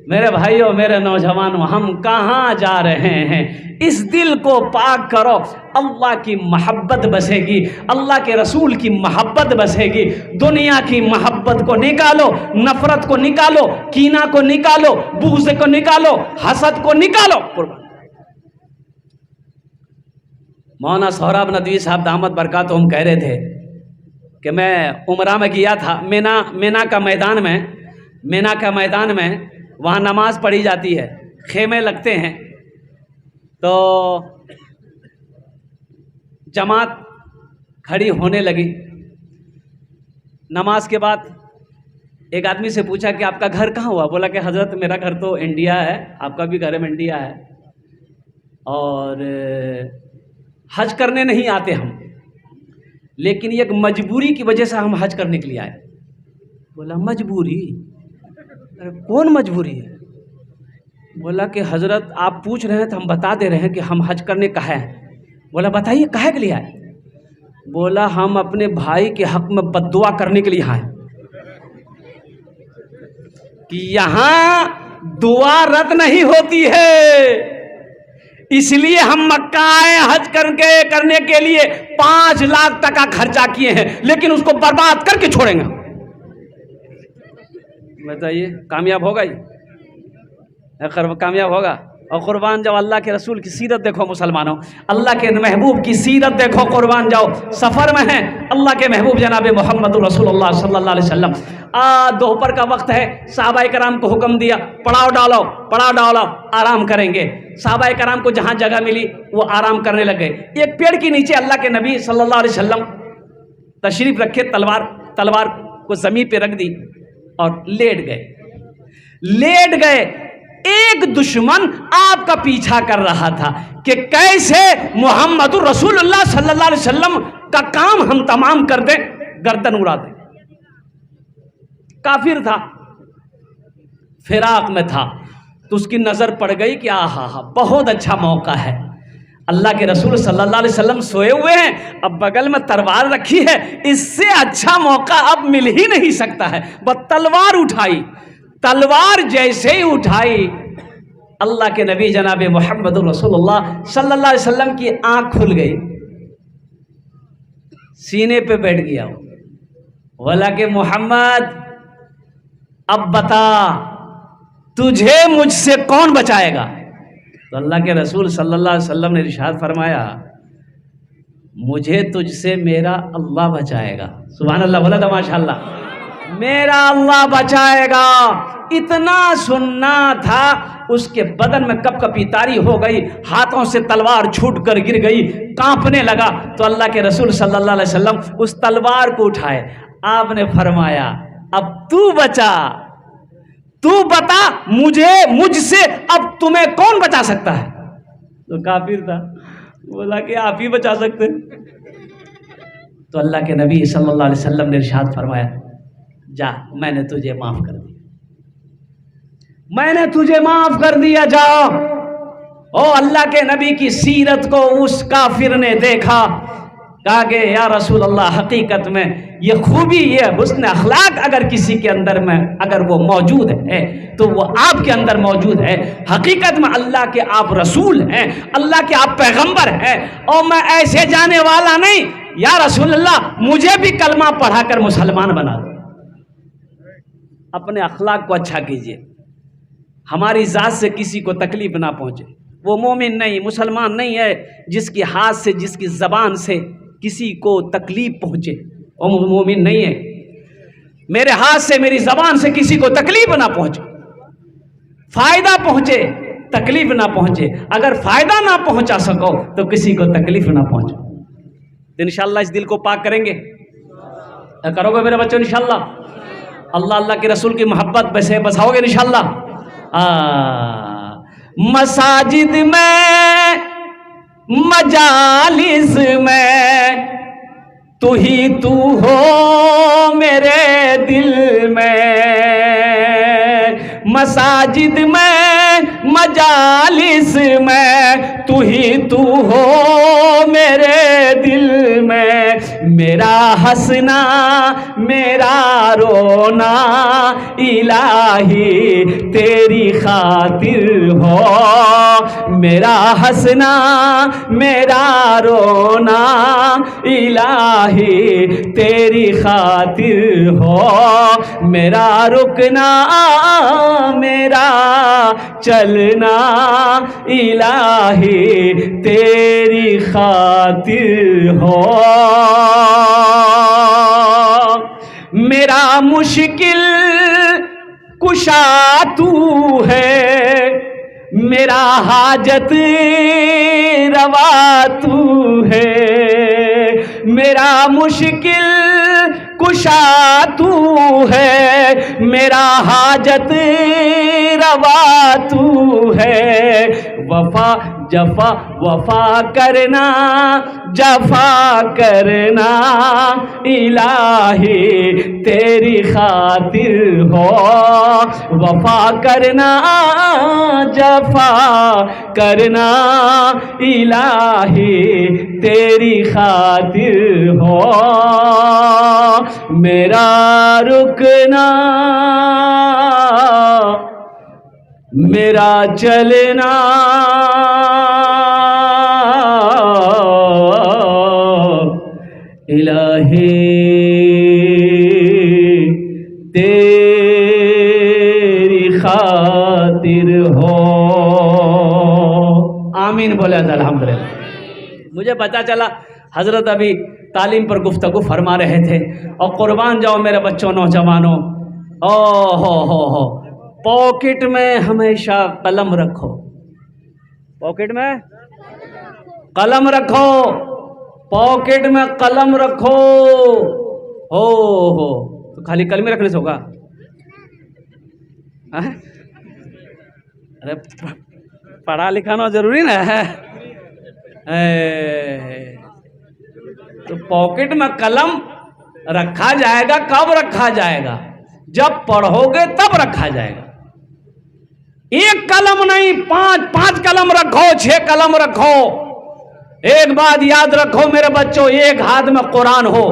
मेरे भाइयों, मेरे नौजवानों, हम कहाँ जा रहे हैं? इस दिल को पाक करो, अल्लाह की मोहब्बत बसेगी, अल्लाह के रसूल की मोहब्बत बसेगी। दुनिया की मोहब्बत को निकालो, नफरत को निकालो, कीना को निकालो, बुग़्ज़ को निकालो, हसद को निकालो। मौलाना सोहराब नदवी साहब दामत बरकातुहुम कह रहे थे कि मैं उमरा में गया था, मेना का मैदान में वहाँ नमाज पढ़ी जाती है, खेमे लगते हैं, तो जमात खड़ी होने लगी। नमाज के बाद एक आदमी से पूछा कि आपका घर कहाँ हुआ? बोला कि हज़रत मेरा घर तो इंडिया है, आपका भी घर में इंडिया है, और हज करने नहीं आते हम, लेकिन एक मजबूरी की वजह से हम हज करने के लिए आए। बोला मजबूरी? अरे कौन मजबूरी है? बोला कि हजरत आप पूछ रहे हैं तो हम बता दे रहे हैं कि हम हज करने कहा है। बोला बताइए काहे के लिए आए? बोला हम अपने भाई के हक में बद्दुआ करने के लिए आए कि यहाँ दुआ रद्द नहीं होती है, इसलिए हम मक्का आए हज करने के लिए 5 लाख टका खर्चा किए हैं, लेकिन उसको बर्बाद करके छोड़ेंगे। बताइए कामयाब होगा? कामयाब होगा? और कुर्बान जाओ, अल्लाह के रसूल की सीरत देखो मुसलमानों, अल्लाह के महबूब की सीरत देखो, कुर्बान जाओ। सफ़र में हैं अल्लाह के महबूब जनाब मोहम्मद रसूलुल्लाह सल्लल्लाहु अलैहि वसल्लम, दोपहर का वक्त है, सहाबाए कराम को हुक्म दिया पड़ाव डालो, आराम करेंगे। सहाबाए कराम को जहाँ जगह मिली वो आराम करने लगे। एक पेड़ के नीचे अल्लाह के नबी सल्लल्लाहु अलैहि वसल्लम तशरीफ रखे, तलवार को ज़मीन पे रख दी और लेट गए। एक दुश्मन आपका पीछा कर रहा था कि कैसे मोहम्मदुर रसूलुल्लाह सल्लल्लाहु अलैहि वसल्लम का काम हम तमाम कर दें, गर्दन उड़ा दें। काफिर था, फिराक में था, तो उसकी नजर पड़ गई कि आहा बहुत अच्छा मौका है, अल्लाह के रसूल सल्लल्लाहु अलैहि वसल्लम सोए हुए हैं, अब बगल में तलवार रखी है, इससे अच्छा मौका अब मिल ही नहीं सकता है। बस तलवार उठाई, तलवार जैसे ही उठाई, अल्लाह के नबी जनाब मोहम्मद रसूलुल्लाह सल्लल्लाहु अलैहि वसल्लम की आंख खुल गई, सीने पे बैठ गया। बोला कि मोहम्मद अब बता तुझे मुझसे कौन बचाएगा? तो अल्लाह के रसूल सल्लल्लाहु अलैहि वसल्लम ने इरशाद फरमाया, मुझे तुझसे मेरा अल्लाह बचाएगा। सुभान अल्लाह, बोला था माशाअल्लाह, मेरा अल्लाह बचाएगा। इतना सुनना था, उसके बदन में कपकपी तारी हो गई, हाथों से तलवार छूट कर गिर गई, कांपने लगा। तो अल्लाह के रसूल सल्लल्लाहु अलैहि वसल्लम उस तलवार को उठाए, आपने फरमाया अब तू बचा, तू बता मुझसे अब तुम्हें कौन बचा सकता है? तो काफिर था, बोला कि आप ही बचा सकते हैं। तो अल्लाह के नबी सल्लल्लाहु अलैहि वसल्लम ने इरशाद फरमाया, जा मैंने तुझे माफ कर दिया, मैंने तुझे माफ कर दिया, जाओ। ओ अल्लाह के नबी की सीरत को उस काफिर ने देखा, कहा कि या रसूल अल्लाह, हकीकत में ये खूबी, ये हुस्न अखलाक अगर किसी के अंदर में अगर वो मौजूद है तो वो आपके अंदर मौजूद है। हकीकत में अल्लाह के आप रसूल हैं, अल्लाह के आप पैगंबर हैं, और मैं ऐसे जाने वाला नहीं। या रसूल अल्लाह, मुझे भी कलमा पढ़ाकर मुसलमान बना दो। अपने अखलाक को अच्छा कीजिए, हमारी ज़ात से किसी को तकलीफ ना पहुँचे। वो मोमिन नहीं, मुसलमान नहीं है जिसकी हाथ से, जिसकी ज़बान से किसी को तकलीफ पहुँचे, वो मोमिन नहीं है। मेरे हाथ से, मेरी ज़बान से किसी को तकलीफ ना पहुँचे, फ़ायदा पहुँचे, तकलीफ ना पहुँचे। अगर फ़ायदा ना पहुँचा सको तो किसी को तकलीफ ना पहुँचे। तो इंशाअल्लाह इस दिल को पाक करेंगे। करोगे मेरे बच्चों इंशाल्लाह? अल्लाह अल्लाह के रसूल की मोहब्बत वैसे बसाओगे इंशाल्लाह? मसाजिद में मजालिस में तू ही तू हो मेरे दिल में। मसाजिद में मजालिस में तू ही तू हो मेरे दिल में। मेरा हंसना मेरा रोना इलाही तेरी खातिर हो। मेरा हंसना मेरा रोना इलाही तेरी खातिर हो। मेरा रुकना मेरा चलना इलाही तेरी खातिर हो। मेरा मुश्किल कुशा तू है, मेरा हाजत रवा तू है। मेरा मुश्किल कुशा तू है, मेरा हाजत रवा तू है। वफा जफा वफा करना जफा करना इलाही तेरी खातिर हो। वफा करना जफा करना इलाही तेरी खातिर हो। मेरा रुकना मेरा चलना इलाही तेरी खातिर हो। आमीन बोले अल्हम्दुलिल्लाह। मुझे पता चला हजरत अभी तालीम पर गुफ्तगू फरमा रहे थे और कुर्बान जाओ मेरे बच्चों नौजवानों, ओ हो पॉकेट में हमेशा कलम रखो। पॉकेट में कलम रखो, पॉकेट में कलम रखो। हो तो खाली कलम रखने से होगा? अरे पढ़ा लिखाना जरूरी ना है। तो पॉकेट में कलम रखा जाएगा, कब रखा जाएगा? जब पढ़ोगे तब रखा जाएगा। एक कलम नहीं, पांच कलम रखो, 6 कलम रखो। एक बात याद रखो मेरे बच्चों, एक हाथ में कुरान हो,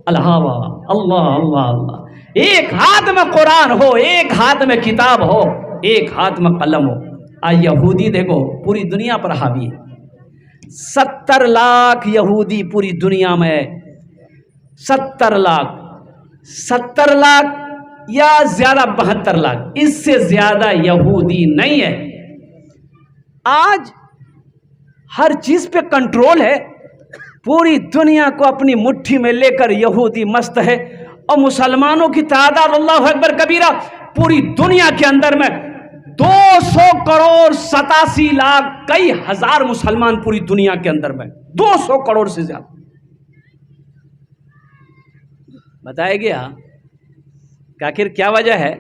अल्लाह अल्लाह अल्लाह अल्लाह, एक हाथ में कुरान हो, एक हाथ में किताब हो, एक हाथ में कलम हो। आज यहूदी देखो पूरी दुनिया पर हावी है। 70 लाख यहूदी पूरी दुनिया में, 70 लाख या ज्यादा 72 लाख, इससे ज्यादा यहूदी नहीं है। आज हर चीज पे कंट्रोल है, पूरी दुनिया को अपनी मुट्ठी में लेकर यहूदी मस्त है। और मुसलमानों की तादाद अल्लाह अकबर कबीरा, पूरी दुनिया के अंदर में 200 करोड़ 87 लाख कई हजार मुसलमान पूरी दुनिया के अंदर में, 200 करोड़ से ज्यादा। बताया गया कि आखिर क्या वजह है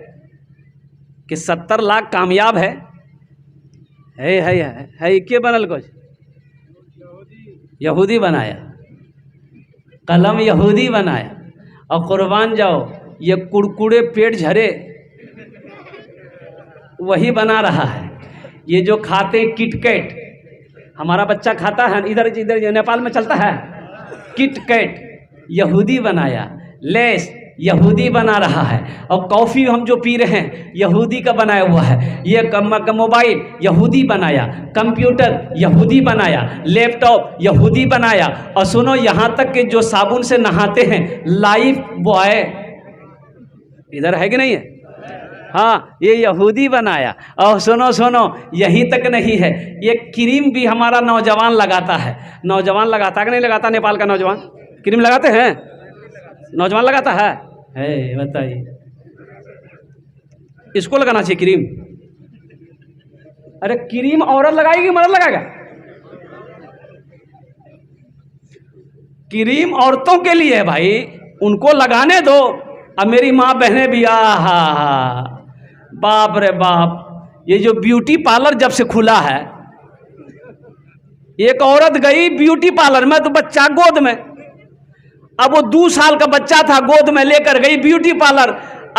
कि 70 लाख कामयाब है के बनल कुछ यहूदी बनाया, कलम यहूदी बनाया। और कुर्बान जाओ ये कुड़कुड़े पेट झरे वही बना रहा है। ये जो खाते किटकैट, हमारा बच्चा खाता है, इधर नेपाल में चलता है किटकैट, यहूदी बनाया। लेस यहूदी बना रहा है। और कॉफ़ी हम जो पी रहे हैं यहूदी का बनाया हुआ है। ये मोबाइल यहूदी बनाया, कंप्यूटर यहूदी बनाया, लैपटॉप यहूदी बनाया। और सुनो यहाँ तक कि जो साबुन से नहाते हैं लाइफ बॉय, इधर है कि नहीं है? हाँ, ये यहूदी बनाया। और सुनो यहीं तक नहीं है, ये क्रीम भी हमारा नौजवान लगाता है। नौजवान लगाता है कि नहीं लगाता? नेपाल का नौजवान क्रीम लगाते हैं? नौजवान लगाता है? बताइए, इसको लगाना चाहिए क्रीम। अरे क्रीम औरत लगाएगी मर्द लगाएगा? क्रीम औरतों के लिए है भाई, उनको लगाने दो। अब मेरी माँ बहनें भी आहा, बाप रे बाप, ये जो ब्यूटी पार्लर जब से खुला है, एक औरत गई ब्यूटी पार्लर में तो बच्चा गोद में, अब वो 2 साल का बच्चा था, गोद में लेकर गई ब्यूटी पार्लर,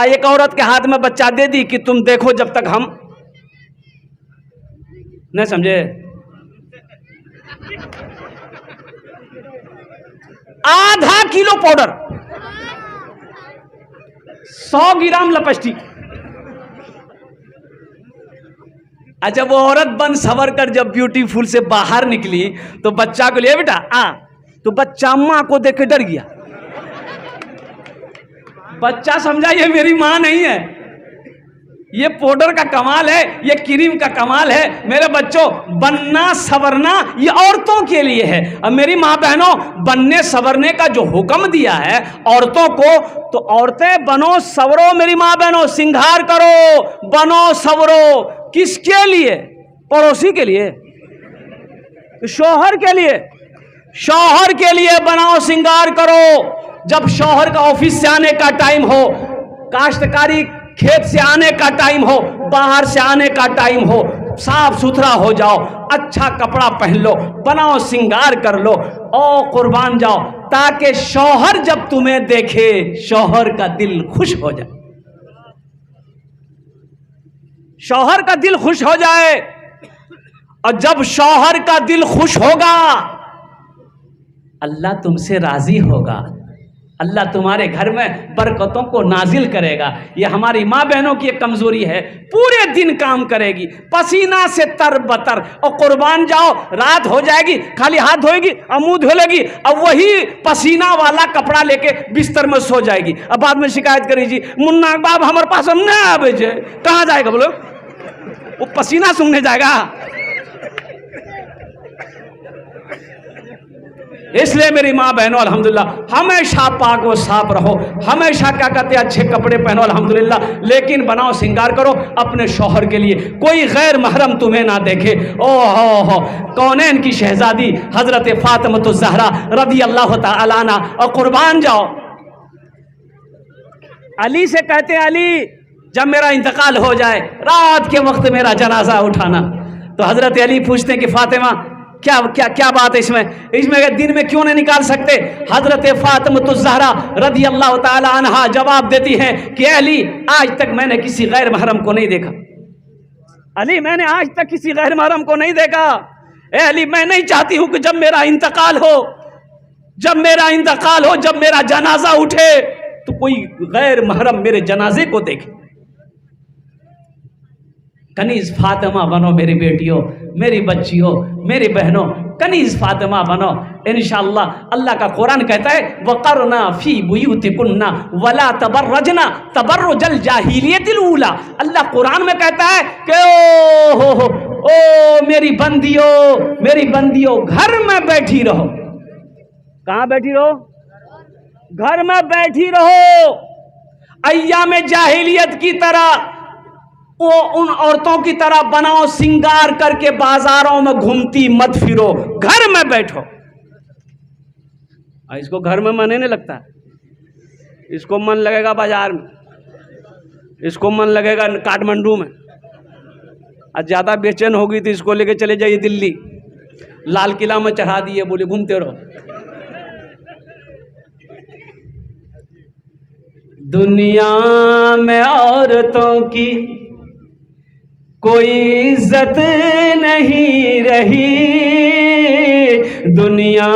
एक औरत के हाथ में बच्चा दे दी कि तुम देखो जब तक हम नहीं समझे। आधा किलो पाउडर, 100 ग्राम लिपस्टिक। जब वो औरत बन सवर कर जब ब्यूटीफुल से बाहर निकली तो बच्चा को लिए बेटा आ, तो बच्चा मां को देख के डर गया। बच्चा समझा ये मेरी मां नहीं है, ये पाउडर का कमाल है, ये क्रीम का कमाल है। मेरे बच्चों, बनना सवरना ये औरतों के लिए है। अब मेरी माँ बहनों, बनने सवरने का जो हुक्म दिया है औरतों को, तो औरतें बनो सवरो मेरी माँ बहनों, श्रृंगार करो, बनो सवरो। किसके लिए? पड़ोसी के लिए, शौहर के लिए, शौहर के लिए बनाओ, श्रृंगार करो। जब शौहर का ऑफिस से आने का टाइम हो, काश्तकारी खेत से आने का टाइम हो, बाहर से आने का टाइम हो, साफ सुथरा हो जाओ, अच्छा कपड़ा पहन लो, बनाओ, श्रृंगार कर लो और कुर्बान जाओ, ताकि शौहर जब तुम्हें देखे शौहर का दिल खुश हो जाए, शौहर का दिल खुश हो जाए। और जब शौहर का दिल खुश होगा, अल्लाह तुमसे राजी होगा, अल्लाह तुम्हारे घर में बरकतों को नाजिल करेगा। ये हमारी माँ बहनों की एक कमजोरी है, पूरे दिन काम करेगी पसीना से तर बतर, और कुर्बान जाओ रात हो जाएगी, खाली हाथ धोएगी और मुंह धो लेगी, अब वही पसीना वाला कपड़ा लेके बिस्तर में सो जाएगी। अब बाद में शिकायत करेगी, मुन्ना बाब हमारे पास हम ना आवे, कहाँ जाएगा बोलो, वो पसीना सूंघने जाएगा। इसलिए मेरी माँ बहनों अल्हम्दुलिल्लाह हमेशा पाक व साफ रहो, हमेशा क्या कहते हैं अच्छे कपड़े पहनो अल्हम्दुलिल्लाह, लेकिन बनाओ, श्रृंगार करो अपने शौहर के लिए, कोई गैर महरम तुम्हें ना देखे। ओ हो कौनैन की शहजादी हजरत फातिमा ज़हरा रज़ी अल्लाह तआला अन्हा, और कुर्बान जाओ। अली से कहते हैं, अली जब मेरा इंतकाल हो जाए, रात के वक्त मेरा जनाजा उठाना। तो हजरत अली पूछते हैं कि फातिमा क्या क्या क्या बात है इसमें दिन में क्यों नहीं निकाल सकते? हजरत फातिमा ज़हरा रज़ी अल्लाह तआला अन्हा जवाब देती हैं कि अली आज तक मैंने किसी गैर महरम को नहीं देखा, अली मैंने आज तक किसी गैर महरम को नहीं देखा। अली मैं नहीं चाहती हूं कि जब मेरा इंतकाल हो, जब मेरा इंतकाल हो, जब मेरा जनाजा उठे तो कोई गैर महरम मेरे जनाजे को देखे। कनीज फातिमा बनो मेरी बेटियों, मेरी बच्चियों, मेरी बहनों, कनीज फातिमा बनो इंशाअल्लाह। अल्लाह का कुरान कहता है वक़रना फी बुयूतिकुन्ना वला तबर्रजना तबर्रुजल जाहिलियतिल ऊला। अल्लाह कुरान में कहता है कि ओ मेरी बंदियों, मेरी बंदियों, घर में बैठी रहो। कहाँ बैठी रहो? घर में बैठी रहो। अय्याम जाहिलियत की तरह, वो उन औरतों की तरह बनाओ, श्रृंगार करके बाजारों में घूमती मत फिरो, घर में बैठो। इसको घर में मन नहीं लगता, इसको मन लगेगा बाजार में, इसको मन लगेगा काठमांडू में, और ज्यादा बेचैन होगी तो इसको लेके चले जाइए दिल्ली, लाल किला में चढ़ा दिए, बोले घूमते रहो। दुनिया में औरतों की कोई इज्जत नहीं रही, दुनिया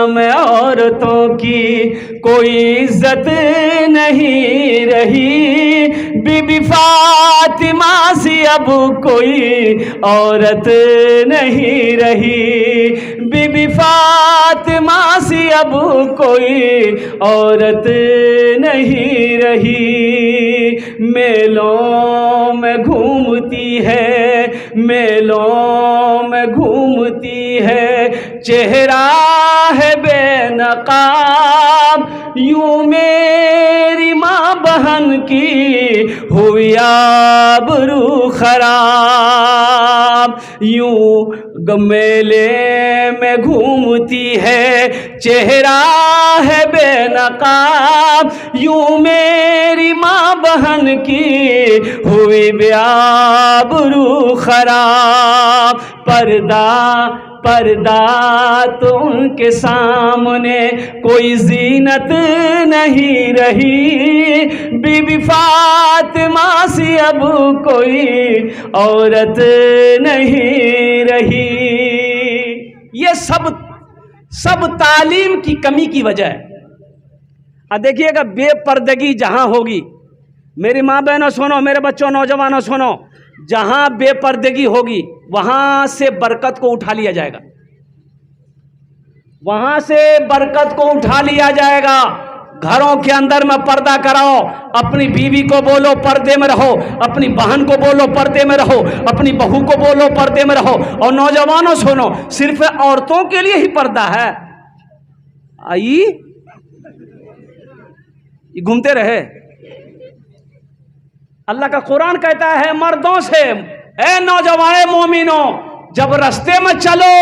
में औरतों की कोई इज्जत नहीं रही, बीबी फातिमा सी अब कोई औरत नहीं रही, बीबी फातिमा सी अब कोई औरत नहीं रही। मेलों में घूमती है, मेलों में घूमती है, चेहरा है बेनकाब, यूं मेरी माँ बहन की हुई आबरू खराब, यूं मेले में घूमती है, चेहरा है बेनकाब, यूं मेरी माँ बहन की हुई बेआबरू खराब। पर्दा पर्दा तो उनके सामने कोई जीनत नहीं रही, बीबी फातिमा सी अब कोई औरत नहीं रही। ये सब तालीम की कमी की वजह है। अब देखिएगा, बेपर्दगी जहां होगी, मेरी माँ बहनों सुनो, मेरे बच्चों नौजवानों सुनो, जहां बेपर्दगी होगी वहां से बरकत को उठा लिया जाएगा, वहां से बरकत को उठा लिया जाएगा। घरों के अंदर में पर्दा कराओ, अपनी बीवी को बोलो पर्दे में रहो, अपनी बहन को बोलो पर्दे में रहो, अपनी बहू को बोलो पर्दे में रहो। और नौजवानों सुनो, सिर्फ औरतों के लिए ही पर्दा है? आई घूमते रहे। अल्लाह का कुरान कहता है मर्दों से, ए नौजवान मोमिनो, जब रास्ते में चलो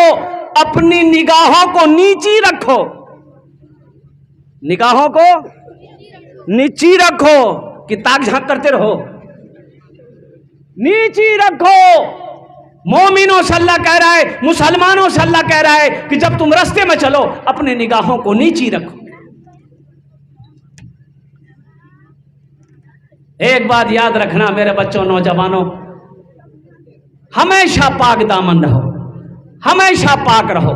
अपनी निगाहों को नीची रखो, निगाहों को नीची रखो कि ताक झांक करते रहो, नीची रखो। मोमिनों से अल्लाह कह रहा है, मुसलमानों से अल्लाह कह रहा है कि जब तुम रास्ते में चलो अपनी निगाहों को नीची रखो। एक बात याद रखना मेरे बच्चों नौजवानों, हमेशा पाक दामन रहो, हमेशा पाक रहो।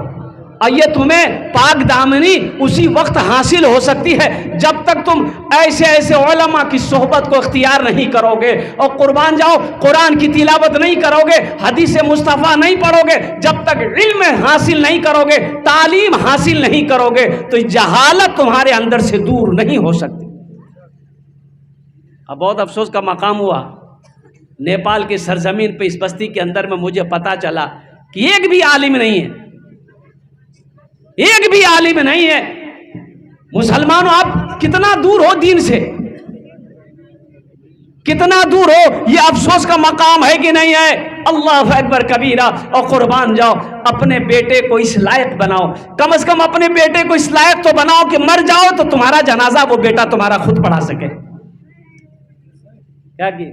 और ये तुम्हें पाक दामनी उसी वक्त हासिल हो सकती है जब तक तुम ऐसे ऐसे उलमा की सोहबत को इख्तियार नहीं करोगे और कुर्बान जाओ कुरान की तिलावत नहीं करोगे, हदीस मुस्तफ़ा नहीं पढ़ोगे, जब तक इल्म हासिल नहीं करोगे, तालीम हासिल नहीं करोगे, तो जहालत तुम्हारे अंदर से दूर नहीं हो सकती। अब बहुत अफसोस का मकाम हुआ, नेपाल की सरजमीन पे इस बस्ती के अंदर में मुझे पता चला कि एक भी आलिम नहीं है, एक भी आलिम नहीं है। मुसलमानों, आप कितना दूर हो दीन से, कितना दूर हो, ये अफसोस का मकाम है कि नहीं है? अल्लाह अकबर कबीरा। और कुर्बान जाओ, अपने बेटे को इस लायक बनाओ, कम से कम अपने बेटे को इस लायक तो बनाओ कि मर जाओ तो तुम्हारा जनाजा वो बेटा तुम्हारा खुद पढ़ा सके। क्या की?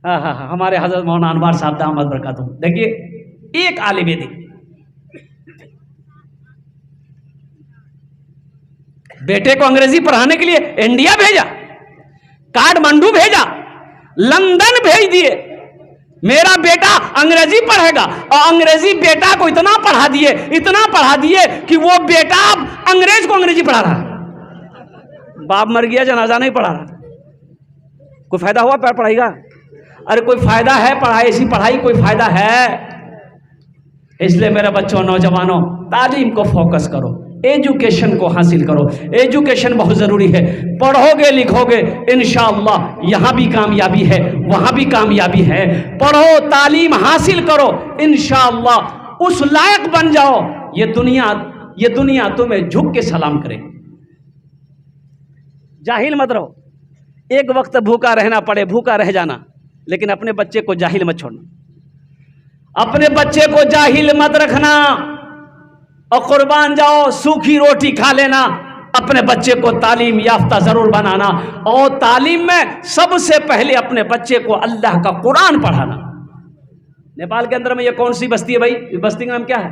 हाँ हाँ हाँ, हमारे हजरत मौलाना अनवार साहब दामद बरकातहू, देखिए एक आलिम दी बेटे को अंग्रेजी पढ़ाने के लिए इंडिया भेजा, काठमांडू भेजा, लंदन भेज दिए, मेरा बेटा अंग्रेजी पढ़ेगा। और अंग्रेजी बेटा को इतना पढ़ा दिए, इतना पढ़ा दिए कि वो बेटा अब अंग्रेज को अंग्रेजी पढ़ा रहा। बाप मर गया, जनाजा नहीं पढ़ा रहा। कोई फायदा हुआ पढ़ाई का? अरे कोई फायदा है पढ़ाई, ऐसी पढ़ाई कोई फायदा है? इसलिए मेरे बच्चों नौजवानों, तालीम को फोकस करो, एजुकेशन को हासिल करो। एजुकेशन बहुत ज़रूरी है, पढ़ोगे लिखोगे इंशाअल्लाह यहाँ भी कामयाबी है, वहाँ भी कामयाबी है। पढ़ो, तालीम हासिल करो, इंशाअल्लाह उस लायक बन जाओ, ये दुनिया तुम्हें झुक के सलाम करे। जाहिल मत रहो, एक वक्त भूखा रहना पड़े भूखा रह जाना, लेकिन अपने बच्चे को जाहिल मत छोड़ना, अपने बच्चे को जाहिल मत रखना। और कुर्बान जाओ, सूखी रोटी खा लेना, अपने बच्चे को तालीम याफ्ता जरूर बनाना। और तालीम में सबसे पहले अपने बच्चे को अल्लाह का कुरान पढ़ाना। नेपाल के अंदर में ये कौन सी बस्ती है भाई? इस बस्ती का नाम क्या है?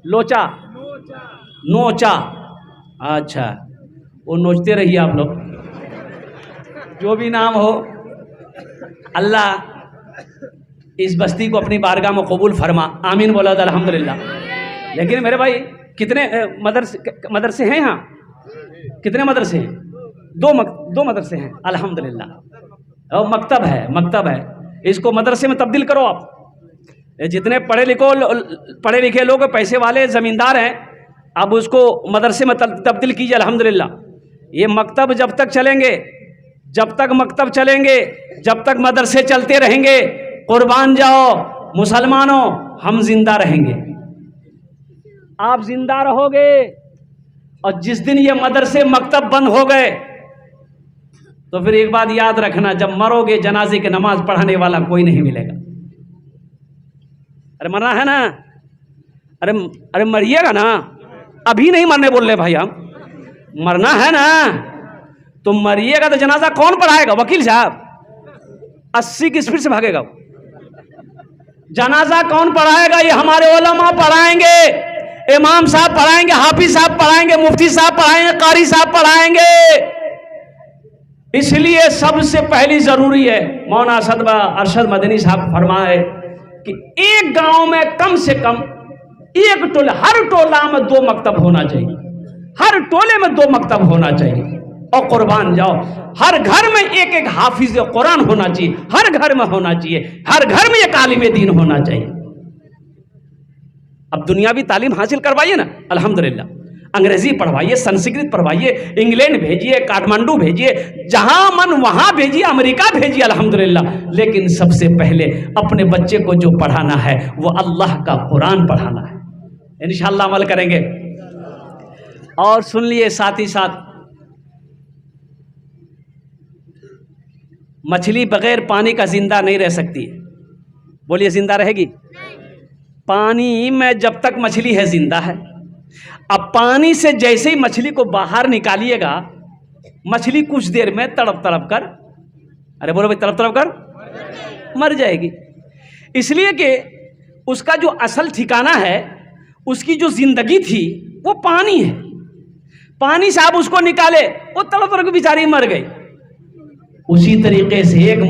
लोचा, नोचा। अच्छा, वो नोचते रहिए आप लोग, जो भी नाम हो। अल्लाह इस बस्ती को अपनी बारगाह में कबूल फरमा, आमीन बोला था अल्हम्दुलिल्लाह। लेकिन मेरे भाई कितने मदरसे हैं यहाँ? कितने मदरसे हैं? दो मदरसे हैं अल्हम्दुलिल्लाह। और मकतब है, इसको मदरसे में तब्दील करो आप। जितने पढ़े लिखे लोग, पैसे वाले ज़मींदार हैं, अब उसको मदरसे में तब्दील कीजिए अल्हम्दुलिल्लाह। ये मकतब जब तक चलेंगे, जब तक मकतब चलेंगे, जब तक मदरसे चलते रहेंगे, कुर्बान जाओ मुसलमानों, हम जिंदा रहेंगे, आप जिंदा रहोगे। और जिस दिन ये मदरसे मकतब बंद हो गए तो फिर एक बात याद रखना, जब मरोगे जनाजे की नमाज पढ़ाने वाला कोई नहीं मिलेगा। अरे मरना है ना, अरे अरे मरिएगा ना, अभी नहीं मरने बोल रहे भाई, हम मरना है ना, तो मरिएगा तो जनाजा कौन पढ़ाएगा? वकील साहब 80 की स्पीड से भागेगा। जनाजा कौन पढ़ाएगा? ये हमारे उलमा पढ़ाएंगे, इमाम साहब पढ़ाएंगे, हाफिज साहब पढ़ाएंगे, मुफ्ती साहब पढ़ाएंगे, कारी साहब पढ़ाएंगे। इसलिए सबसे पहली जरूरी है, मौलाना अरशद मदनी साहब फरमाए कि एक गांव में कम से कम एक टोला, हर टोला में 2 मकतब होना चाहिए, हर टोले में 2 मकतब होना चाहिए। और कुर्बान जाओ, हर घर में एक एक हाफिज कुरान होना चाहिए, हर घर में होना चाहिए, हर घर में एक आलिम दीन होना चाहिए। अब दुनियावी तालीम हासिल करवाइए ना, अल्हम्दुलिल्लाह, अंग्रेजी पढ़वाइए, संस्कृत पढ़वाइए, इंग्लैंड भेजिए, काठमांडू भेजिए, जहां मन वहां भेजिए, अमेरिका भेजिए, अल्हम्दुलिल्लाह। लेकिन सबसे पहले अपने बच्चे को जो पढ़ाना है वो अल्लाह का कुरान पढ़ाना है। इंशाअल्लाह अमल करेंगे। और सुन लिए साथ ही साथ, मछली बगैर पानी का जिंदा नहीं रह सकती। बोलिए, जिंदा रहेगी? पानी में जब तक मछली है जिंदा है। अब पानी से जैसे ही मछली को बाहर निकालिएगा, मछली कुछ देर में तड़प तड़प कर, अरे बोलो भाई, तड़प तड़प कर मर जाएगी। इसलिए कि उसका जो असल ठिकाना है, उसकी जो जिंदगी थी वो पानी है। पानी से आप उसको निकाले, वो तड़प तड़प बेचारी मर गई। उसी तरीके से एक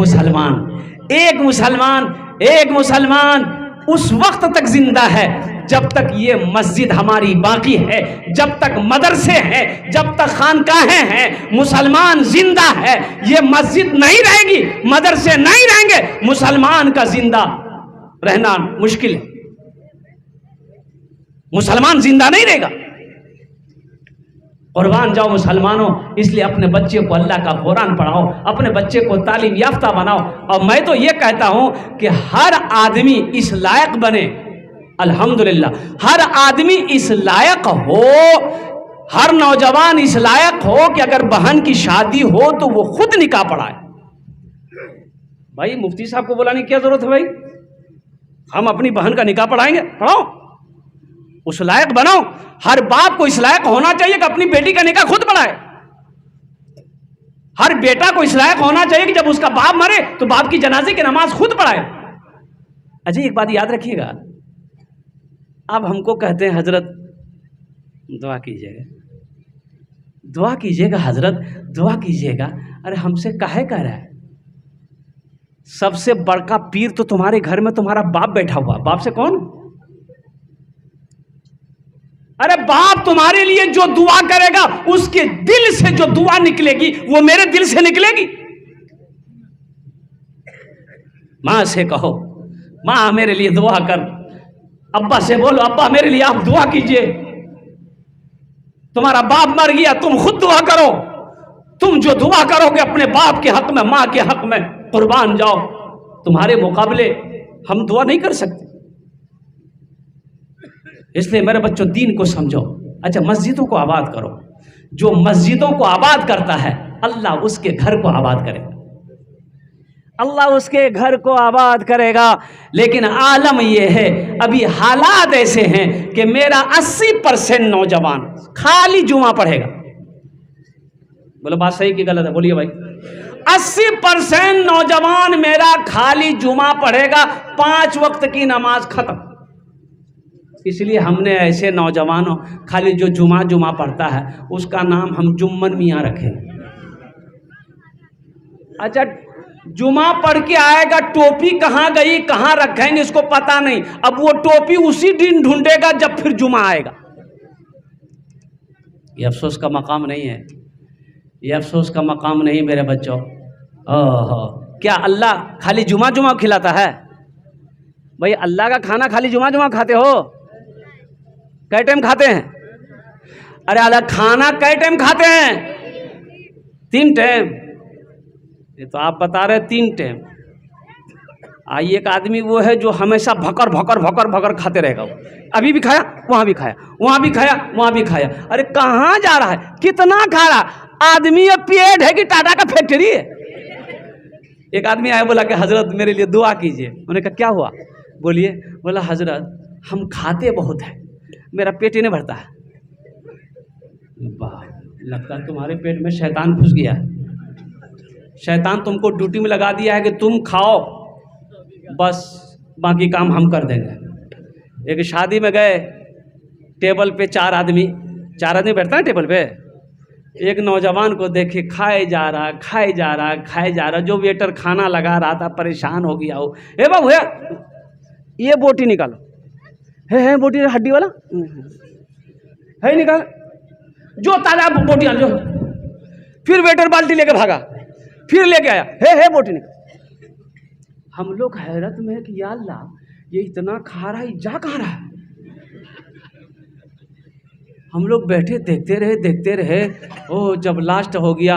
मुसलमान उस वक्त तक जिंदा है जब तक ये मस्जिद हमारी बाकी है, जब तक मदरसे हैं, जब तक खानकाहें हैं, मुसलमान जिंदा है। ये मस्जिद नहीं रहेगी, मदरसे नहीं रहेंगे, मुसलमान का जिंदा रहना मुश्किल है। मुसलमान जिंदा नहीं रहेगा। कुर्बान जाओ मुसलमानों, इसलिए अपने बच्चे को अल्लाह का कुरान पढ़ाओ, अपने बच्चे को तालीम याफ्ता बनाओ। और मैं तो ये कहता हूं कि हर आदमी इस लायक बने, अल्हम्दुलिल्लाह, हर आदमी इस लायक हो, हर नौजवान इस लायक हो कि अगर बहन की शादी हो तो वो खुद निकाह पढ़ाए। भाई मुफ्ती साहब को बुलाने की क्या जरूरत है? भाई हम अपनी बहन का निकाह पढ़ाएंगे, पढ़ाओ, उस लायक बनाओ। हर बाप को इस लायक होना चाहिए कि अपनी बेटी का निकाह खुद पढ़ाए। हर बेटा को इस लायक होना चाहिए कि जब उसका बाप मरे तो बाप की जनाजे की नमाज खुद पढ़ाए। अच्छा, एक बात याद रखिएगा, अब हमको कहते हैं हजरत दुआ कीजिएगा, दुआ कीजिएगा, हजरत दुआ कीजिएगा। अरे हमसे काहे कह रहा है? सबसे बड़का पीर तो तुम्हारे घर में तुम्हारा बाप बैठा हुआ, बाप से कौन? अरे बाप तुम्हारे लिए जो दुआ करेगा, उसके दिल से जो दुआ निकलेगी वो मेरे दिल से निकलेगी। मां से कहो, मां मेरे लिए दुआ कर। अब्बा से बोलो, अब्बा मेरे लिए आप दुआ कीजिए। तुम्हारा बाप मर गया, तुम खुद दुआ करो। तुम जो दुआ करोगे अपने बाप के हक में, मां के हक में, कुर्बान जाओ, तुम्हारे मुकाबले हम दुआ नहीं कर सकते। इसलिए मेरे बच्चों, दीन को समझो। अच्छा, मस्जिदों को आबाद करो। जो मस्जिदों को आबाद करता है, अल्लाह उसके घर को आबाद करेगा, अल्लाह उसके घर को आबाद करेगा। लेकिन आलम यह है, अभी हालात ऐसे हैं कि मेरा 80% नौजवान खाली जुमा पढ़ेगा। बोलो बात सही कि गलत है? बोलिए भाई। 80% नौजवान मेरा खाली जुमा पढ़ेगा, 5 वक्त की नमाज खत्म। इसलिए हमने ऐसे नौजवानों, खाली जो जुमा पढ़ता है उसका नाम हम जुम्मन मियाँ रखे। अच्छा, जुमा पढ़ के आएगा, टोपी कहाँ गई, कहाँ रखेंगे इसको पता नहीं। अब वो टोपी उसी दिन ढूंढेगा जब फिर जुमा आएगा। ये अफसोस का मकाम नहीं है, ये अफसोस का मकाम नहीं मेरे बच्चों। ओहो, क्या अल्लाह खाली जुमा खिलाता है? भाई अल्लाह का खाना खाली जुमा खाते हो? कै टाइम खाते हैं? अरे अल्लाह खाना कै टाइम खाते हैं? 3 टाइम। ये तो आप बता रहे 3 टाइम। आई एक आदमी वो है जो हमेशा भकर भकर भकर भकर खाते रहेगा। अभी भी खाया, वहां भी खाया, वहां भी खाया, वहां भी खाया। अरे कहाँ जा रहा है? कितना खा रहा? आदमी ये पेट है कि टाटा का फैक्ट्री है? एक आदमी आया, बोला कि हजरत मेरे लिए दुआ कीजिए। उन्होंने कहा क्या हुआ? बोलिए। बोला हजरत हम खाते बहुत हैं, मेरा पेट ही नहीं भरता है। वाह, लगता है तुम्हारे पेट में शैतान घुस गया है। शैतान तुमको ड्यूटी में लगा दिया है कि तुम खाओ, बस बाकी काम हम कर देंगे। एक शादी में गए, टेबल पे चार आदमी बैठता है टेबल पे। एक नौजवान को देखे खाए जा रहा। जो वेटर खाना लगा रहा था परेशान हो गया हो, हे बाबू ये बोटी निकालो, है बोटी हड्डी वाला है, निकाल जो ताजा बोटी आन जो। फिर वेटर बाल्टी लेके भागा, फिर लेके आया, है बोटी निकाल। हम लोग हैरत में कि या अल्लाह, ये इतना खा रहा है, जा कहाँ रहा है। हम लोग बैठे देखते रहे। ओ जब लास्ट हो गया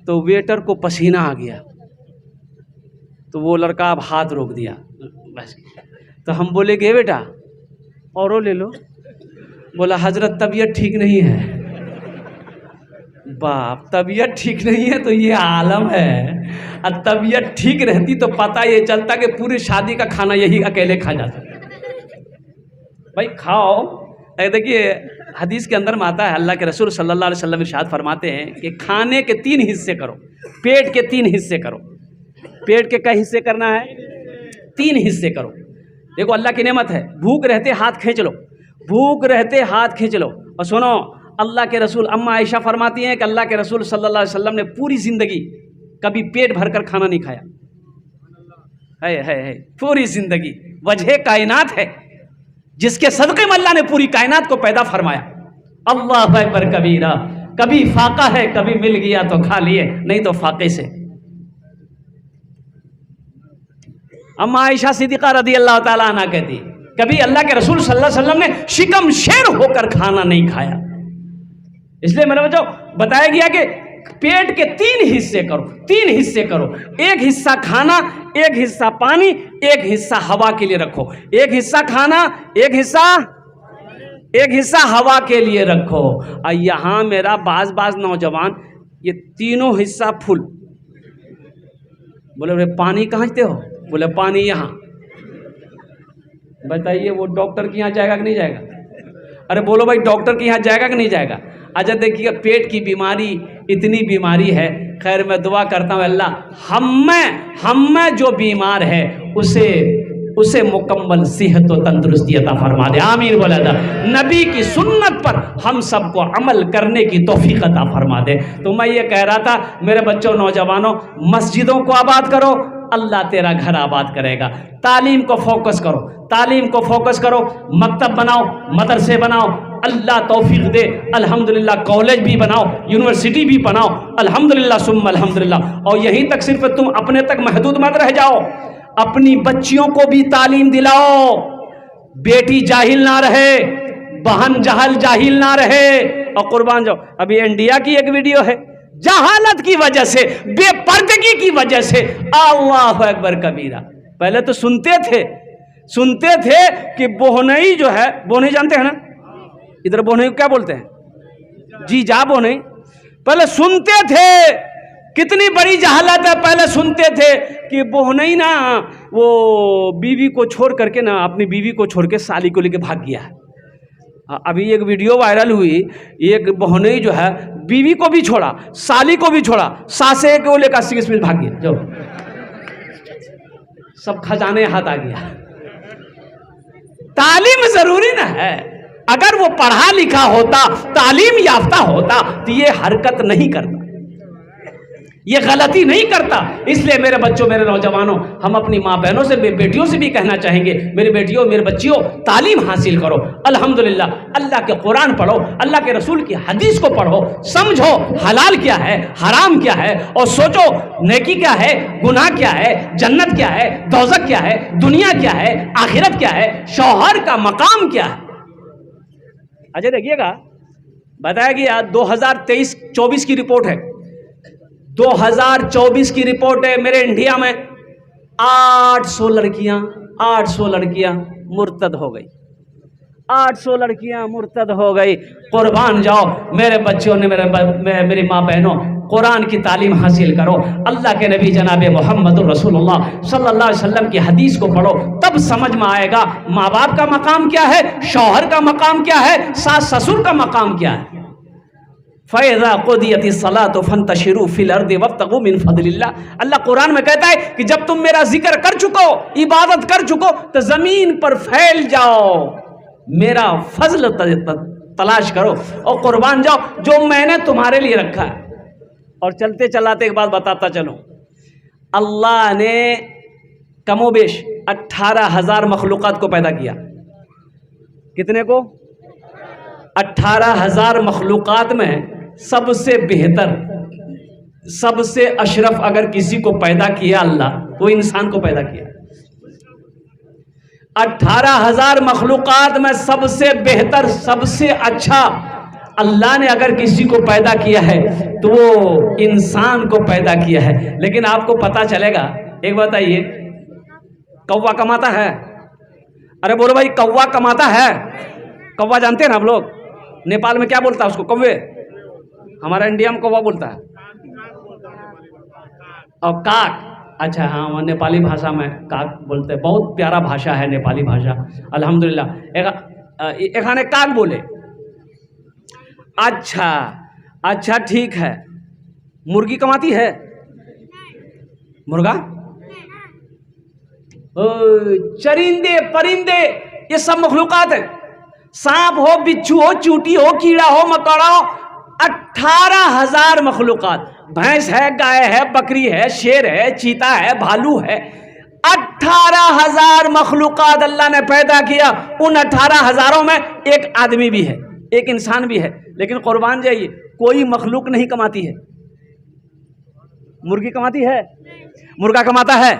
तो वेटर को पसीना आ गया, तो वो लड़का अब हाथ रोक दिया बस। तो हम बोले कि बेटा औरो ले लो। बोला हजरत तबीयत ठीक नहीं है। बाप, तबीयत ठीक नहीं है तो ये आलम है, और तबीयत ठीक रहती तो पता ये चलता कि पूरी शादी का खाना यही अकेले खा जाता। भाई खाओ। देखिए हदीस के अंदर में आता है, अल्लाह के रसूल सल्लल्लाहु अलैहि वसल्लम इरशाद फरमाते हैं कि खाने के 3 हिस्से करो, पेट के 3 हिस्से करो। पेट के कई हिस्से करना है? 3 हिस्से करो। देखो अल्लाह की नेमत है, भूख रहते हाथ खींच लो, भूख रहते हाथ खींच लो। और सुनो, अल्लाह के रसूल अम्मा आयशा फरमाती हैं कि अल्लाह के रसूल सल्लल्लाहु अलैहि वसल्लम ने पूरी ज़िंदगी कभी पेट भरकर खाना नहीं खाया है। पूरी ज़िंदगी वजह कायनात है, जिसके सदक़े में अल्लाह ने पूरी कायनात को पैदा फरमाया। अल्लाह अकबर कबीरा। कभी फाका है, कभी मिल गया तो खा लिए, नहीं तो फाके से। अम्मा आयशा सिद्दीक़ा रज़ियल्लाहु ताला अन्हा कहती, कभी अल्लाह के रसूल सल्लल्लाहु अलैहि वसल्लम ने शिकम शेर होकर खाना नहीं खाया। इसलिए मेरे बच्चों बताया गया कि पेट के 3 हिस्से करो, 3 हिस्से करो। एक हिस्सा खाना, एक हिस्सा पानी, एक हिस्सा हवा के लिए रखो। एक हिस्सा खाना, एक हिस्सा हवा के लिए रखो। और यहाँ मेरा बाज नौजवान ये तीनों हिस्सा फुल। बोले पानी कहाँ से हो? बोले पानी यहाँ। बताइए वो डॉक्टर के यहाँ जाएगा कि नहीं जाएगा? अरे बोलो भाई, डॉक्टर के यहाँ जाएगा कि नहीं जाएगा? अच्छा देखिए, पेट की बीमारी इतनी बीमारी है। खैर मैं दुआ करता हूँ अल्लाह हम में जो बीमार है उसे मुकम्मल सेहत और तंदुरुस्ती अता फरमा दे। आमीन बोला था। नबी की सुन्नत पर हम सबको अमल करने की तौफीक अता फरमा दे। तो मैं ये कह रहा था मेरे बच्चों, नौजवानों, मस्जिदों को आबाद करो, अल्लाह तेरा घर आबाद करेगा। तालीम को फोकस करो, मकतब बनाओ, मदरसे बनाओ, अल्लाह तौफीक दे। अल्हम्दुलिल्लाह कॉलेज भी बनाओ, यूनिवर्सिटी भी बनाओ, अल्हम्दुलिल्लाह सुम्मा अल्हम्दुलिल्लाह। और यहीं तक सिर्फ तुम अपने तक महदूद मत रह जाओ, अपनी बच्चियों को भी तालीम दिलाओ। बेटी जाहिल ना रहे, बहन जाहिल ना रहे। और कुर्बान जाओ, अभी इंडिया की एक वीडियो है, जहालत की वजह से, बेपर्दगी की वजह से, अल्लाह अकबर कबीरा। पहले तो सुनते थे कि बोहनई जो है, बोहनई जानते हैं ना, इधर बोहनई को क्या बोलते हैं? जी जा बोहनई। पहले सुनते थे, कितनी बड़ी जहालत है। पहले सुनते थे कि बोहनई ना वो बीवी को छोड़ करके ना, अपनी बीवी को छोड़ के साली को लेके भाग गया। अभी एक वीडियो वायरल हुई, एक बोहनई जो है बीवी को भी छोड़ा, साली को भी छोड़ा, सासे को लेकर 80 मिनट भाग गया। जो सब खजाने हाथ आ गया। तालीम जरूरी ना है। अगर वो पढ़ा लिखा होता, तालीम याफ्ता होता, तो ये हरकत नहीं करता, ये गलती नहीं करता। इसलिए मेरे बच्चों, मेरे नौजवानों, हम अपनी माँ बहनों से, बेटियों से भी कहना चाहेंगे, मेरी बेटियों, मेरे बच्चियों, तालीम हासिल करो। अल्हम्दुलिल्लाह, अल्लाह के कुरान पढ़ो, अल्लाह के रसूल की हदीस को पढ़ो, समझो हलाल क्या है, हराम क्या है, और सोचो नेकी क्या है, गुनाह क्या है, जन्नत क्या है, दोज़ख क्या है, दुनिया क्या है, आखिरत क्या है, शौहर का मकाम क्या है। अच्छा देखिएगा, बताया गया 2023-24 की रिपोर्ट है, 2024 की रिपोर्ट है। मेरे इंडिया में 800 लड़कियां मुर्तद हो गई। 800 लड़कियां मुर्तद हो गई। कुर्बान जाओ मेरे बच्चों ने, मेरी माँ बहनों, कुरान की तालीम हासिल करो। अल्लाह के नबी जनाब मोहम्मद रसूलुल्लाह सल्लल्लाहु अलैहि वसल्लम की हदीस को पढ़ो, तब समझ में आएगा माँ बाप का मकाम क्या है, शौहर का मकाम क्या है, सास ससुर का मकाम क्या है। फ़ैज़ा क़ुदियतिस सलातु फ़ंतशिरू फ़िल अर्दि वब्तगू मिन फ़ज़लिल्लाह। अल्लाह कुरान में कहता है कि जब तुम मेरा जिक्र कर चुको, इबादत कर चुको, तो ज़मीन पर फैल जाओ, मेरा फजल तलाश करो और कुर्बान जाओ जो मैंने तुम्हारे लिए रखा है। और चलते चलाते एक बात बताता चलूं, अल्लाह ने कमोबेश 18,000 मखलूक़ात को पैदा किया। कितने को? 18,000 मखलूक़ात में सबसे बेहतर, सबसे अशरफ अगर किसी को पैदा किया अल्लाह, तो इंसान को पैदा किया। 18,000 मखलूक़ात में सबसे बेहतर, सबसे अच्छा अल्लाह ने अगर किसी को पैदा किया है तो वो इंसान को पैदा किया है। लेकिन आपको पता चलेगा, एक बताइए, कौवा कमाता है? अरे बोलो भाई, कौवा कमाता है? कौवा जानते हैं ना आप लोग? नेपाल में क्या बोलता है उसको? कौवे। हमारा इंडिया में कौवा बोलता है और काक। अच्छा हाँ, वो नेपाली भाषा में काक बोलते हैं। बहुत प्यारा भाषा है नेपाली भाषा, अल्हम्दुलिल्लाह। एक खाने काक बोले। अच्छा ठीक है। मुर्गी कमाती है? मुर्गा, चरिंदे परिंदे, ये सब मखलूक़ात है। सांप हो, बिच्छू हो, चूटी हो, कीड़ा हो, मकोड़ा हो, 18,000 मखलूक़ात। भैंस है, गाय है, बकरी है, शेर है, चीता है, भालू है। 18,000 मखलूक़ात अल्लाह ने पैदा किया। उन 18,000 में एक आदमी भी है, एक इंसान भी है। लेकिन कुर्बान जाइए, कोई मखलूक नहीं कमाती है। मुर्गी कमाती है? मुर्गा कमाता है?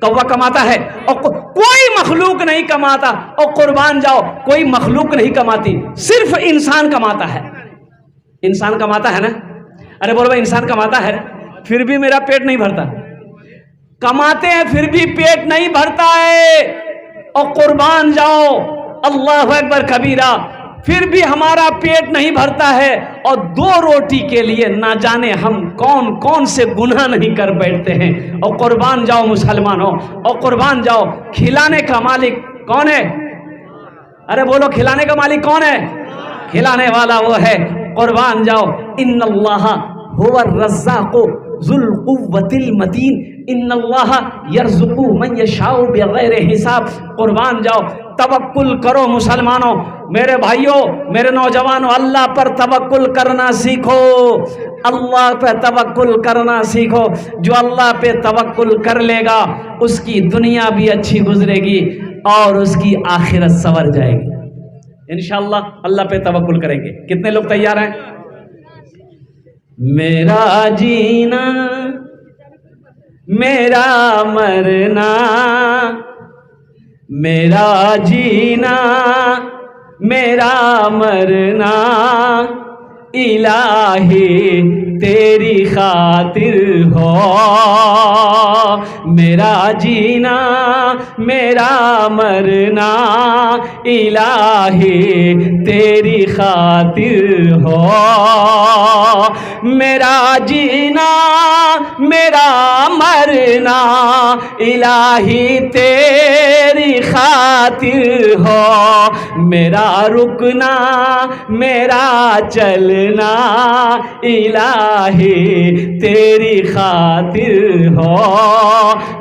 कौवा कमाता है? और कोई मखलूक नहीं कमाता। और कुर्बान जाओ, कोई मखलूक नहीं कमाती, सिर्फ इंसान कमाता है। इंसान कमाता है ना? अरे बोलो भाई, इंसान कमाता है, फिर भी मेरा पेट नहीं भरता। कमाते हैं फिर भी पेट नहीं भरता है। और कुर्बान जाओ, अल्लाह अकबर कबीरा, फिर भी हमारा पेट नहीं भरता है। और 2 रोटी के लिए ना जाने हम कौन कौन से गुनाह नहीं कर बैठते हैं। और कुर्बान जाओ मुसलमानों, और कुर्बान जाओ, खिलाने का मालिक कौन है? अरे बोलो, खिलाने का मालिक कौन है? खिलाने वाला वो है। कुर्बान जाओ, इन्नल्लाह हुवर रज़्ज़ाक़ु ज़ुल क़ुव्वतिल मतीन, इन्नल्लाह यर्ज़ुक़ु मन यशाउ बिग़ैरि हिसाब। कुर्बान जाओ, तवक्कुल करो मुसलमानों, मेरे भाइयों, मेरे नौजवानों, अल्लाह पर तवक्कुल करना सीखो। अल्लाह पे तवक्कुल करना सीखो। जो अल्लाह पे तवक्कुल कर लेगा, उसकी दुनिया भी अच्छी गुजरेगी और उसकी आखिरत संवर जाएगी। इंशाअल्लाह अल्लाह पे तवक्कुल करेंगे। कितने लोग तैयार हैं? मेरा जीना मेरा मरना, मेरा जीना मेरा मरना, इलाही तेरी खातिर हो। मेरा जीना मेरा मरना, इलाही तेरी खातिर हो। मेरा जीना मेरा मरना, इलाही तेरी खातिर हो। मेरा रुकना मेरा चलना, इलाही तेरी खातिर हो।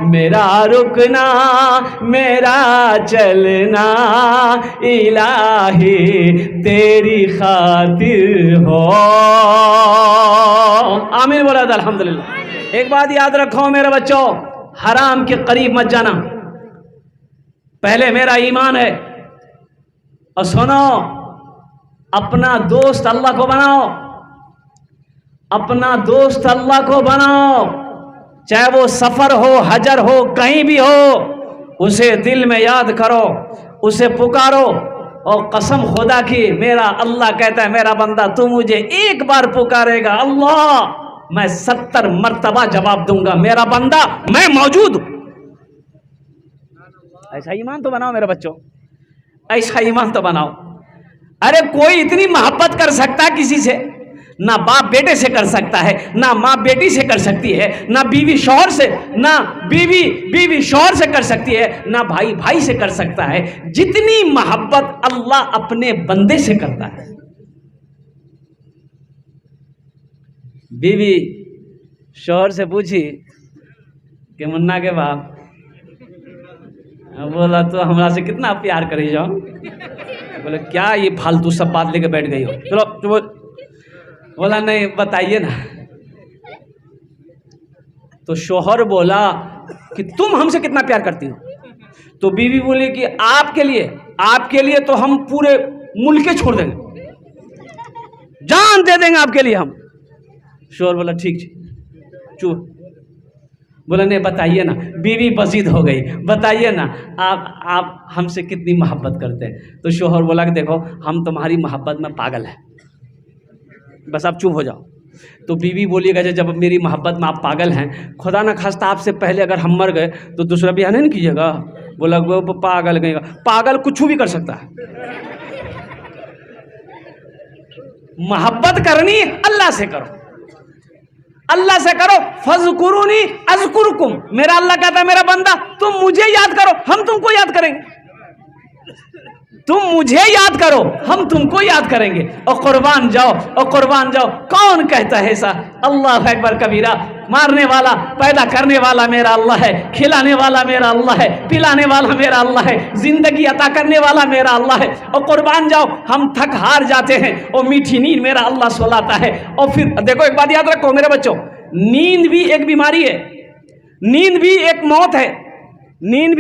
मेरा रुकना मेरा चलना, इलाही तेरी खातिर हो। आमीन बोला था, अल्हम्दुलिल्लाह। एक बात याद रखो मेरे बच्चों, हराम के करीब मत जाना। पहले मेरा ईमान है। और सुनो, अपना दोस्त अल्लाह को बनाओ। अपना दोस्त अल्लाह को बनाओ, चाहे वो सफर हो, हजर हो, कहीं भी हो, उसे दिल में याद करो, उसे पुकारो। और कसम खुदा की, मेरा अल्लाह कहता है, मेरा बंदा तू मुझे एक बार पुकारेगा, अल्लाह मैं 70 मर्तबा जवाब दूंगा। मेरा बंदा, मैं मौजूद हूं। ऐसा ईमान तो बनाओ मेरे बच्चों, ऐसा ईमान तो बनाओ। अरे कोई इतनी मोहब्बत कर सकता है किसी से? ना बाप बेटे से कर सकता है, ना माँ बेटी से कर सकती है, ना बीवी शौहर से, ना बीवी शौहर से कर सकती है, ना भाई भाई से कर सकता है। जितनी मोहब्बत अल्लाह अपने बंदे से करता है। बीवी शौहर से पूछी कि मुन्ना के बाप, बोला तो हमरा से कितना प्यार करे जाओ। बोले क्या ये फालतू सब बात लेके बैठ गई हो, चलो तो बोला नहीं बताइए ना। तो शौहर बोला कि तुम हमसे कितना प्यार करती हो? तो बीवी बोली कि आपके लिए तो हम पूरे मुल्क छोड़ देंगे, जान दे देंगे आपके लिए हम। शौहर बोला ठीक, चुप। बोला नहीं बताइए ना। बीवी बसीद हो गई, बताइए ना आप हमसे कितनी मोहब्बत करते हैं? तो शौहर बोला कि देखो हम तुम्हारी मोहब्बत में पागल हैं, बस आप चुप हो जाओ। तो बीवी बोलिएगा जब मेरी मोहब्बत में आप पागल हैं, खुदा ना खास्ता आपसे पहले अगर हम मर गए तो दूसरा ब्याह नहीं कीजिएगा। बोला वो पागल कहेगा, पागल कुछ भी कर सकता है। मोहब्बत करनी अल्लाह से करो, अल्लाह से करो। फज़कुरूनी अज़कुरुकुम, मेरा अल्लाह कहता है मेरा बंदा तुम मुझे याद करो, हम तुमको याद करेंगे। तुम मुझे याद करो, हम तुमको याद करेंगे। और कुर्बान जाओ, और कुर्बान जाओ। कौन कहता है ऐसा? अल्लाह अकबर कबीरा। मारने वाला पैदा करने वाला मेरा अल्लाह है, खिलाने वाला मेरा अल्लाह है, पिलाने वाला मेरा अल्लाह है, जिंदगी अता करने वाला मेरा अल्लाह है। और कुर्बान जाओ, हम थक हार जाते हैं और मीठी नींद मेरा अल्लाह सुलाता है। और फिर देखो एक बात याद रखो मेरे बच्चों, नींद भी एक बीमारी है, नींद भी एक मौत है, नींद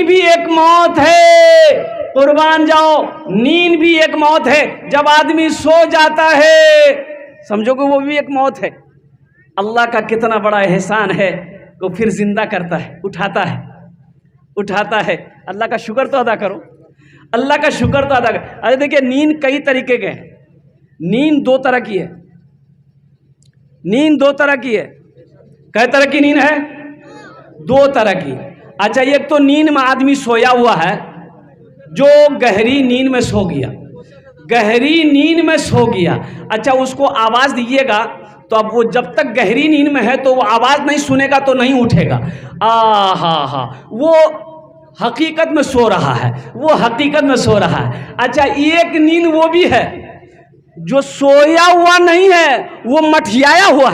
भी एक मौत है। कुर्बान जाओ, नींद भी एक मौत है। जब आदमी सो जाता है समझो कि वो भी एक मौत है। अल्लाह का कितना बड़ा एहसान है वो फिर जिंदा करता है, उठाता है। अल्लाह का शुक्र तो अदा करो, अल्लाह का शुक्र तो अदा करो। अरे देखिए नींद कई तरीके के हैं। नींद दो तरह की है, नींद दो तरह की है। कई तरह की नींद है? दो तरह की। अच्छा, एक तो नींद में आदमी सोया हुआ है, जो गहरी नींद में सो गया, गहरी नींद में सो गया। अच्छा, उसको आवाज़ दीजिएगा तो अब वो जब तक गहरी नींद में है तो वो आवाज़ नहीं सुनेगा तो नहीं उठेगा। हा वो हकीकत में सो रहा है, वो हकीकत में सो रहा है। अच्छा, एक नींद वो भी है जो सोया हुआ नहीं है, वो मठियाया हुआ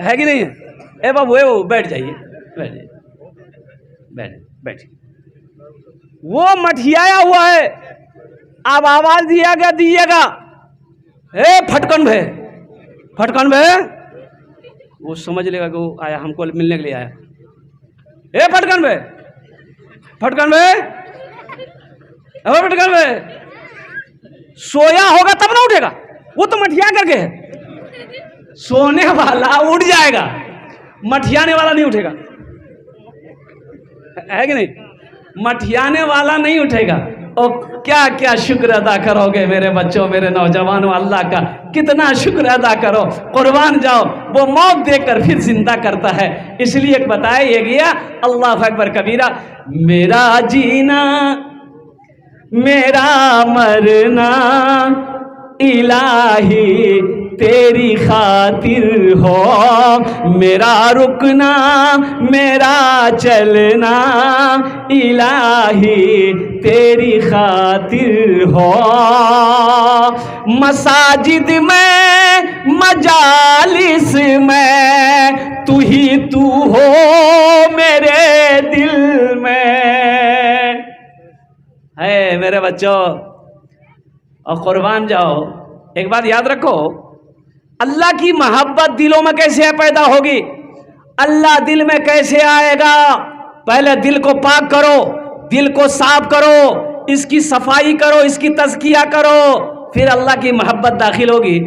है कि नहीं है? ए बाबू बैठ जाइए, बैठ। वो मठियाया हुआ है। अब आवाज दीजिएगा ए फटकन भे, वो समझ लेगा कि वो आया, हमको मिलने के लिए आया। ए फटकन भे, सोया होगा तब ना उठेगा, वो तो मठिया करके है। सोने वाला उठ जाएगा, मठियाने वाला नहीं उठेगा, है कि नहीं? मठियाने वाला नहीं उठेगा। और क्या क्या शुक्र अदा करोगे मेरे बच्चों, मेरे नौजवानों, अल्लाह का कितना शुक्र अदा करो। कुर्बान जाओ, वो मौत देकर फिर जिंदा करता है। इसलिए बताया गया अल्लाह अकबर कबीरा, मेरा जीना मेरा मरना इलाही तेरी खातिर हो, मेरा रुकना मेरा चलना इलाही तेरी खातिर हो। मसाजिद में मजालिस में तू ही तू हो मेरे दिल में, है मेरे बच्चों। और कुर्बान जाओ, एक बात याद रखो, अल्लाह की मोहब्बत दिलों में कैसे पैदा होगी? अल्लाह दिल में कैसे आएगा? पहले दिल को पाक करो, दिल को साफ करो, इसकी सफाई करो, इसकी तज़किया करो, फिर अल्लाह की मोहब्बत दाखिल होगी।